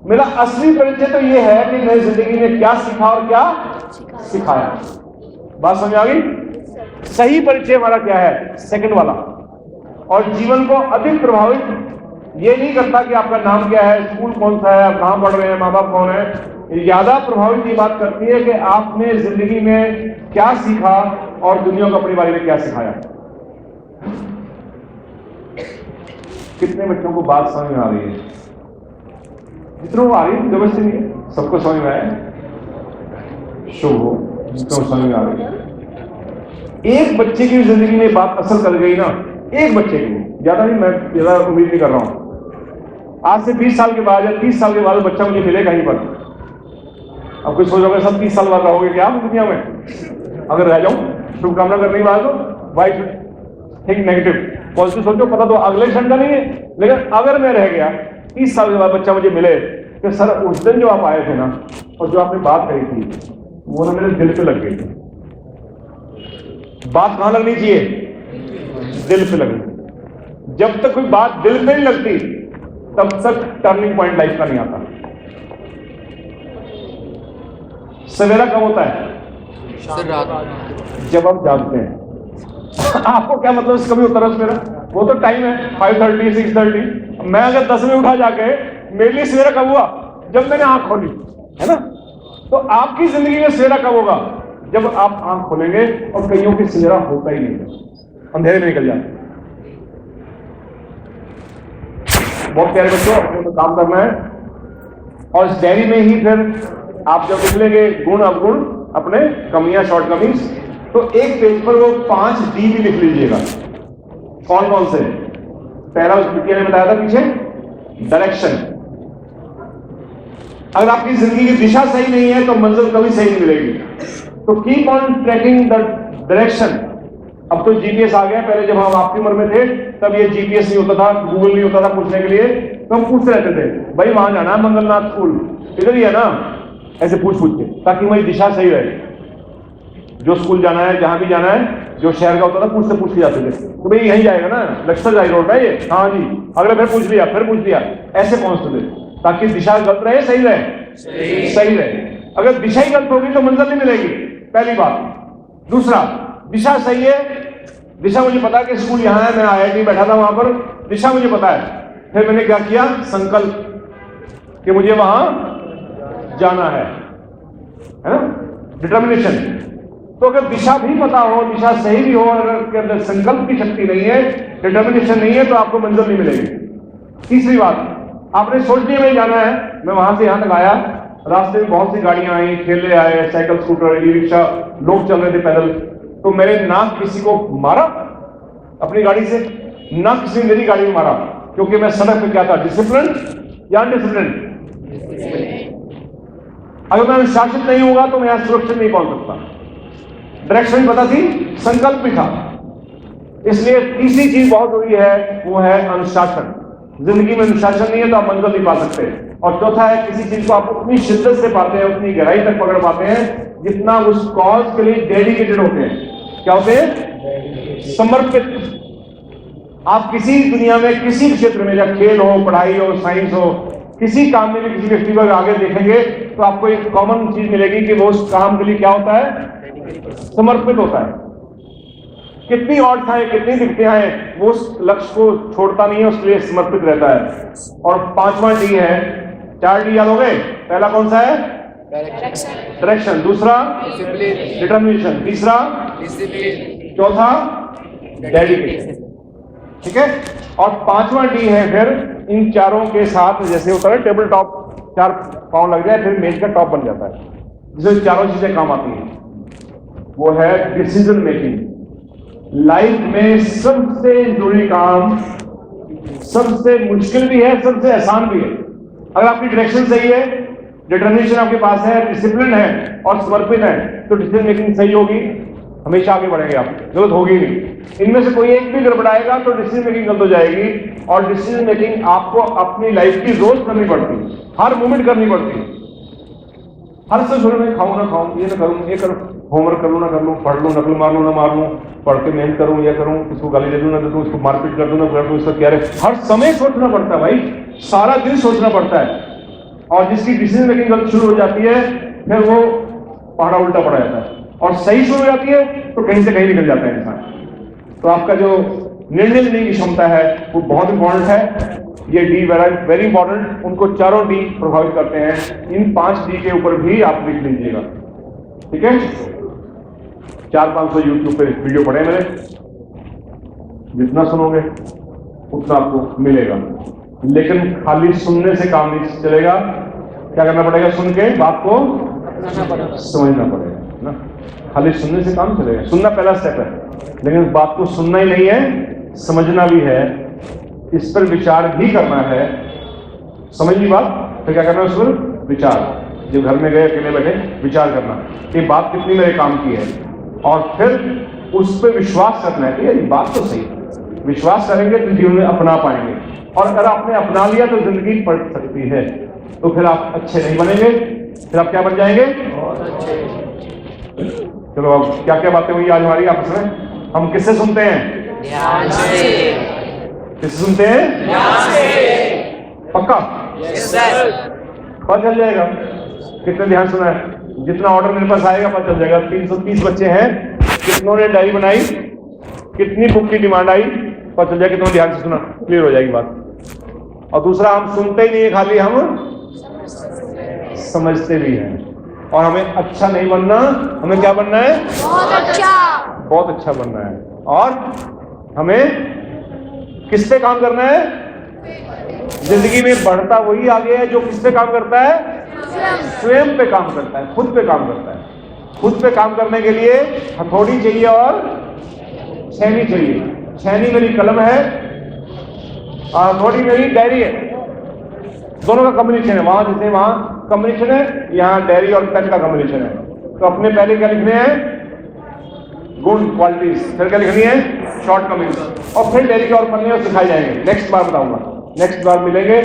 मेरा असली परिचय तो ये है कि मैं जिंदगी में क्या सीखा और क्या सिखाया। बात समझ आ गई? सही परिचय हमारा क्या है? सेकंड वाला। और जीवन को अधिक प्रभावित ये नहीं करता कि आपका नाम क्या है, स्कूल कौन सा है, आप कहां पढ़ रहे हैं, माँ बाप कौन है। ज्यादा प्रभावित ये बात करती है कि आपने जिंदगी में क्या सीखा और दुनिया को अपने बारे में क्या सिखाया। कितने बच्चों को बात समझ में आ रही है? जितनों आ रही है व्यवस्थित नहीं है, सबको समझ में आया? शुभ हो जितनों समझ में आ रही है। एक बच्चे की जिंदगी में बात असर कर गई ना, एक बच्चे की, ज्यादा नहीं, मैं ज्यादा उम्मीद नहीं कर रहा हूं। आज से 20 साल के बाद या 30 साल के बाद बच्चा मुझे मिले कहीं पर, अब कोई सोचोगे सब 30 साल बाद रहोगे क्या आप दुनिया में? अगर रह जाऊं, शुभकामना करने के बाद तो वाई थिंक नेगेटिव, पॉजिटिव सोचो। पता तो अगले क्षण का नहीं है, लेकिन अगर मैं रह गया 30 साल के बाद बच्चा मुझे मिले कि सर उस दिन जो आप आए थे ना और जो आपने बात कही थी वो ना मेरे दिल पे लग गई थी। बात कहां लगनी चाहिए? दिल पे लगनी। जब तक कोई बात दिल पे नहीं लगती तब तक टर्निंग पॉइंट लाइफ का नहीं आता। सवेरा कब होता है? जब आप जागते हैं। आपको क्या मतलब कभी होता है सवेरा? वो तो टाइम है 5:30 6:30। मैं अगर 10 में उठा जाके, मेरे लिए सवेरा कब हुआ? जब मैंने आंख खोली, है ना? तो आपकी जिंदगी में सवेरा कब होगा? जब आप आंख खोलेंगे और कईयों की सवेरा होता ही नहीं है, अंधेरे में निकल जाए। बहुत प्यारे बच्चों, अपने को काम करना है और इस डायरी में ही फिर आप जब लिख लेंगे गुण अवगुण, अपने कमियां शॉर्ट कमीज, तो एक पेज पर वो 5 डी भी लिख लीजिएगा। कौन कौन से? पहला उस बिटिया ने बताया था पीछे, डायरेक्शन। अगर आपकी जिंदगी की दिशा सही नहीं है तो मंजिल कभी सही नहीं मिलेगी। तो keep on tracking the direction. अब तो जीपीएस आ गया, पहले जब हम आपकी उम्र में थे तब ये जीपीएस नहीं होता था, गूगल नहीं होता था पूछने के लिए, तो हम पूछते रहते थे भाई वहां जाना है मंगलनाथ स्कूल, इधर ही है ना, ऐसे पूछ पूछ के, ताकि हमारी दिशा सही रहे। जो स्कूल जाना है, जहां भी जाना है, जो शहर का होता था पूछ से पूछ के जाते थे, तो भाई यहीं जाएगा ना, लक्ष्मण रोड है ये, हाँ जी, अगले फिर पूछ लिया, ऐसे पहुंचते थे ताकि दिशा गलत रहे सही रहे, सही रहे। अगर दिशा ही गलत होगी तो मंजिल नहीं मिलेगी, पहली बात। दूसरा, दिशा सही है, दिशा मुझे पता है कि स्कूल यहाँ है, मैं आईआईटी बैठा था वहां पर, दिशा मुझे पता है। फिर मैंने क्या किया? संकल्प कि मुझे वहां जाना है ना, डिटर्मिनेशन। तो अगर दिशा भी पता हो, दिशा सही भी हो, अगर के अंदर संकल्प की शक्ति नहीं है, डिटर्मिनेशन नहीं है, तो आपको मंजिल नहीं मिलेगी। तीसरी बात, आपने सोच लिया मैं जाना है, मैं वहां से यहां तक आया, रास्ते में बहुत सी गाड़ियां आई, ठेले आए, साइकिल, स्कूटर, ई रिक्शा, लोग चल रहे थे पैदल, तो मैंने ना किसी को मारा अपनी गाड़ी से, ना किसी ने मेरी गाड़ी में मारा, क्योंकि मैं सड़क पे क्या था, डिसिप्लिन या अनडिसिप्लिन। अगर मैं अनुशासित नहीं होगा तो मैं यहां सुरक्षित नहीं पहुंच सकता। डायरेक्शन भी पता थी, संकल्प भी था। इसलिए तीसरी चीज बहुत जरूरी है, वो है अनुशासन। जिंदगी में अनुशासन नहीं है तो आप मंजिल नहीं पा सकते। और चौथा है, किसी चीज को आप उतनी शिद्दत से पाते हैं, उतनी गहराई तक पकड़ पाते हैं जितना उस कॉज के लिए डेडिकेटेड होते हैं। क्या होते हैं? समर्पित। आप किसी दुनिया में किसी क्षेत्र में, या खेल हो, पढ़ाई हो, साइंस हो, किसी काम में भी किसी व्यक्ति को आगे देखेंगे तो आपको एक कॉमन चीज मिलेगी कि वो उस काम के लिए क्या होता है? समर्पित होता है। कितनी और आए, कितनी दिक्कतें आए, वो उस लक्ष्य को छोड़ता नहीं है, उसके लिए समर्पित रहता है। और 5वां डी है, 4 डी याद हो गए? पहला कौन सा है? डायरेक्शन। दूसरा डिटर्मिनेशन। तीसरा चौथा डेडिकेशन। ठीक है। और 5वां डी है फिर इन चारों के साथ, जैसे होता है टेबल टॉप, 4 पाँव लग जाए फिर मेज का टॉप बन जाता है, जिसमें चारों चीजें काम आती हैं। वो है डिसीजन मेकिंग। लाइफ में सबसे जरूरी काम, सबसे मुश्किल भी है, सबसे आसान भी है। अगर आपकी डायरेक्शन सही है, डिटर्मिनेशन आपके पास है, डिसिप्लिन है और समर्पित है, तो डिसीजन मेकिंग सही होगी, हमेशा आगे बढ़ेंगे आप, जरूरत होगी नहीं। इनमें से कोई एक भी गड़बड़ाएगा तो डिसीजन मेकिंग गलत हो जाएगी। और डिसीजन मेकिंग आपको अपनी लाइफ की रोज करनी पड़ती है, हर मोमेंट करनी पड़ती है। हर से शुरू में खाऊं ना खाऊं, ये ना करूं, ये करूं, होमवर्क कर लूं ना कर लूं, पढ़ लूं, नकल मार लूं ना मार लूं, पढ़ के मेहनत करूं या करूं, इसको गाली दे दूं ना दे दूं, इसको मारपीट कर दूं ना कर दूं, इसको क्या रहे, हर समय सोचना पड़ता है भाई, सारा दिन सोचना पड़ता है। और जिसकी डिसीजन मेकिंग गलत शुरू हो जाती है फिर वो पहाड़ा उल्टा पड़ा जाता है, और सही शुरू हो जाती है तो कहीं से कहीं निकल जाता है इंसान। तो आपका जो निर्णय लेने की क्षमता है वो बहुत इंपॉर्टेंट है। ये डी वेरी इंपॉर्टेंट, उनको चारों डी प्रभावित करते हैं। इन 5 डी के ऊपर भी आप लिख लीजिएगा, ठीक है। 400-500 यूट्यूब पे वीडियो पड़े मेरे, जितना सुनोगे उतना आपको मिलेगा। लेकिन खाली सुनने से काम नहीं चलेगा, क्या करना पड़ेगा? सुन के बात को समझना पड़ेगा ना। खाली सुनने से काम चलेगा, सुनना पहला स्टेप है, लेकिन इस बात को सुनना ही नहीं है, समझना भी है, इस पर विचार भी करना है। समझ ली बात? फिर क्या करना है? उस पर विचार। जब घर में गए अकेले बैठे, विचार करना कि बात कितनी मेरे काम की है, और फिर उस पर विश्वास करना है कि ये बात तो सही है। विश्वास करेंगे तो जीवन में अपना पाएंगे, और अगर आपने अपना लिया तो जिंदगी पलट सकती है। तो फिर आप अच्छे नहीं बनेंगे, फिर आप क्या बन जाएंगे? चलो अब क्या क्या बातें हुई आज हमारी आपस में? हम किससे सुनते हैं? ध्यान से। किससे सुनते हैं? ध्यान से। पक्का? Yes sir. पता चल जाएगा कितने ध्यान सुना है। जितना ऑर्डर मेरे पास आएगा पता चल जाएगा। 330 बच्चे हैं, कितनों ने डायरी बनाई, कितनी बुक की डिमांड आई, पता चल जाएगा कितनों ध्यान से सुना, क्लियर हो जाएगी बात। और दूसरा, हम सुनते ही नहीं है, खाली हम समझते भी हैं। और हमें अच्छा नहीं बनना, हमें क्या बनना है? बहुत अच्छा। बहुत अच्छा बनना है। और हमें किस पे काम करना है? जिंदगी में बढ़ता वही आगे है जो किस पे काम करता है? स्वयं पे काम करता है, खुद पे काम करता है। खुद पे काम करने के लिए हथौड़ी चाहिए और छेनी चाहिए। छेनी मेरी कलम है और हथौड़ी मेरी डायरी है। दोनों का कॉम्बिनेशन है। वहां जैसे वहां कॉम्बिनेशन है, यहाँ डायरी और पेन का कॉम्बिनेशन है। तो अपने पहले क्या लिखने हैं? Good qualities. फिर क्या लिखनी है? Short comments. और फिर डायरी के और पन्ने और सिखाए जाएंगे। नेक्स्ट बार बताऊंगा, नेक्स्ट बार मिलेंगे,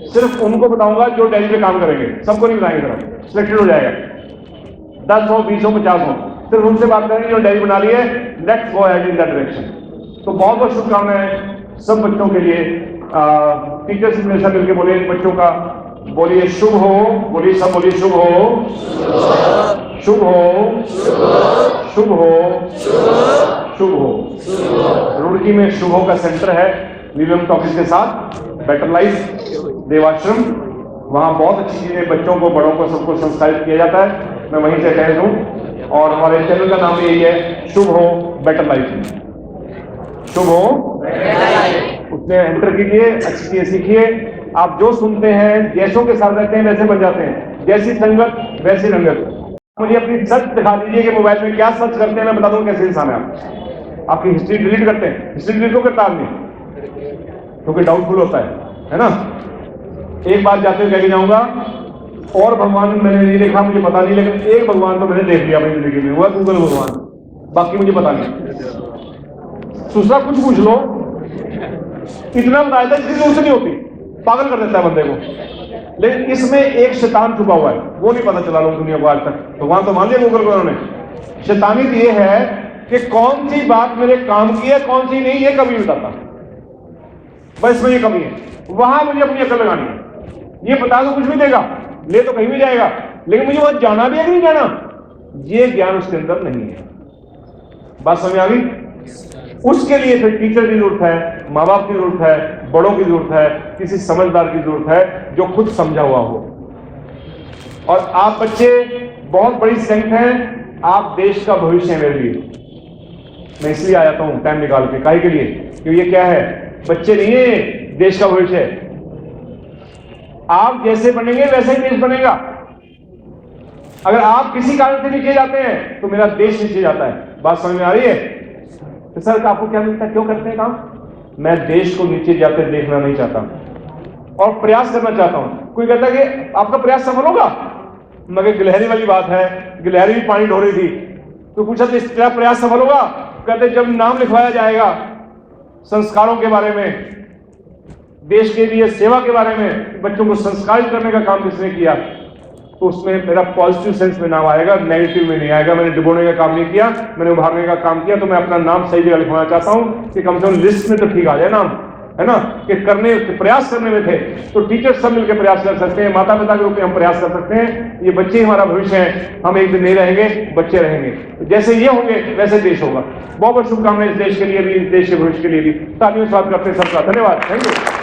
सिर्फ उनको बताऊंगा जो डायरी पे काम करेंगे, सबको नहीं बताएंगे। तरफ सिलेक्टेड हो जाएगा, 10 हो, 20 हो, 50 हो, सिर्फ उनसे बात करेंगे जो डायरी बना ली है। Let's go ahead in that direction. तो बहुत बहुत शुभकामनाएं सब बच्चों के लिए। टीचर्स हमेशा मिलकर बोले बच्चों का, बोलिए शुभ हो, बोलिए सब, बोलिए शुभ हो, शुभ हो, शुभ हो, शुभ हो। रुड़की में शुभ हो का सेंटर है, नीलम टॉकीज के साथ, बेटर लाइफ देवाश्रम। वहाँ बहुत अच्छी चीजें बच्चों को, बड़ों को, सबको संस्कारित किया जाता है। मैं वहीं से अटैच हूँ और हमारे चैनल का नाम यही है, शुभ हो बेटर लाइफ। शुभ हो, उसमें एंटर कीजिए, अच्छी चीजें सीखिए। आप जो सुनते हैं, जैसों के साथ रहते हैं वैसे बन जाते हैं। जैसी संगत वैसी रंगत। मुझे अपनी सर्च दिखा दीजिए कि मोबाइल में क्या सर्च करते हैं, मैं बता दूं कैसे इंसान है आप। आपकी हिस्ट्री डिलीट करते हैं। हिस्ट्री डिलीट क्यों करता आदमी? क्योंकि डाउटफुल होता है ना। एक बात जाते हुए कह के जाऊंगा, और भगवान मैंने नहीं देखा, मुझे पता नहीं, लेकिन एक भगवान तो मैंने देख लिया अपनी जिंदगी में, हुआ गूगल भगवान, बाकी मुझे पता नहीं। दूसरा कुछ पूछ लो, इतना बताया था इसकी जरूरत नहीं होती, पागल कर देता है बंदे को। लेकिन इसमें एक शैतान छुपा हुआ है, वो नहीं पता चला लोग दुनिया को आज तक। भगवान तो मान लिया गूगल को उन्होंने। शैतानियत ये है कि कौन सी बात मेरे काम की है, कौन सी नहीं, ये कभी बताता। बस इसमें ये कमी है, वहां मुझे अपनी अकल लगानी है। ये बता दो कुछ भी देगा, ले तो कहीं भी जाएगा, लेकिन मुझे वहां जाना भी है कि नहीं जाना, ये ज्ञान उसके अंदर नहीं है। बात समझ आ गई? उसके लिए फिर टीचर की जरूरत है, माँ बाप की जरूरत है, बड़ों की जरूरत है, किसी समझदार की जरूरत है जो खुद समझा हुआ हो। और आप बच्चे बहुत बड़ी स्ट्रेंथ हैं, आप देश का भविष्य है मेरे लिए। मैं इसलिए आ जाता हूं टाइम निकाल के, काहे के लिए? क्योंकि ये क्या है, बच्चे नहीं है, देश का भविष्य है। आप जैसे बनेंगे वैसे ही देश बनेगा। अगर आप किसी कारण से नीचे जाते हैं तो मेरा देश नीचे जाता है। बात समझ में आ रही है? तो सर आपको क्या मिलता है, क्यों करते हैं काम? मैं देश को नीचे जाते देखना नहीं चाहता और प्रयास करना चाहता हूं। कोई कहता है कि आपका प्रयास सफल होगा, मगर गिलहरी वाली बात है, गिलहरी भी पानी ढो रही थी तो पूछा तेरा प्रयास सफल होगा? कहते जब नाम लिखवाया जाएगा संस्कारों के बारे में, देश के लिए सेवा के बारे में, बच्चों को संस्कारित करने का काम किसने किया, तो उसमें मेरा पॉजिटिव सेंस में नाम आएगा, नेगेटिव में नहीं आएगा। मैंने डुबोने का काम नहीं किया, मैंने उभारने का काम किया, तो मैं अपना नाम सही जगह लिखवाना चाहता हूं कि कम से कम लिस्ट में तो ठीक आ जाए नाम, है ना, कि करने प्रयास करने में थे। तो टीचर सब मिलकर प्रयास कर सकते हैं, माता पिता के रूप में हम प्रयास कर सकते हैं। ये बच्चे हमारा भविष्य है, हम एक दिन नहीं रहेंगे, बच्चे रहेंगे। जैसे ये होंगे वैसे देश होगा। बहुत बहुत शुभकामनाएं इस देश के लिए भी, इस देश के भविष्य के लिए भी। तालियों से बात करते हैं सबका धन्यवाद। Thank you.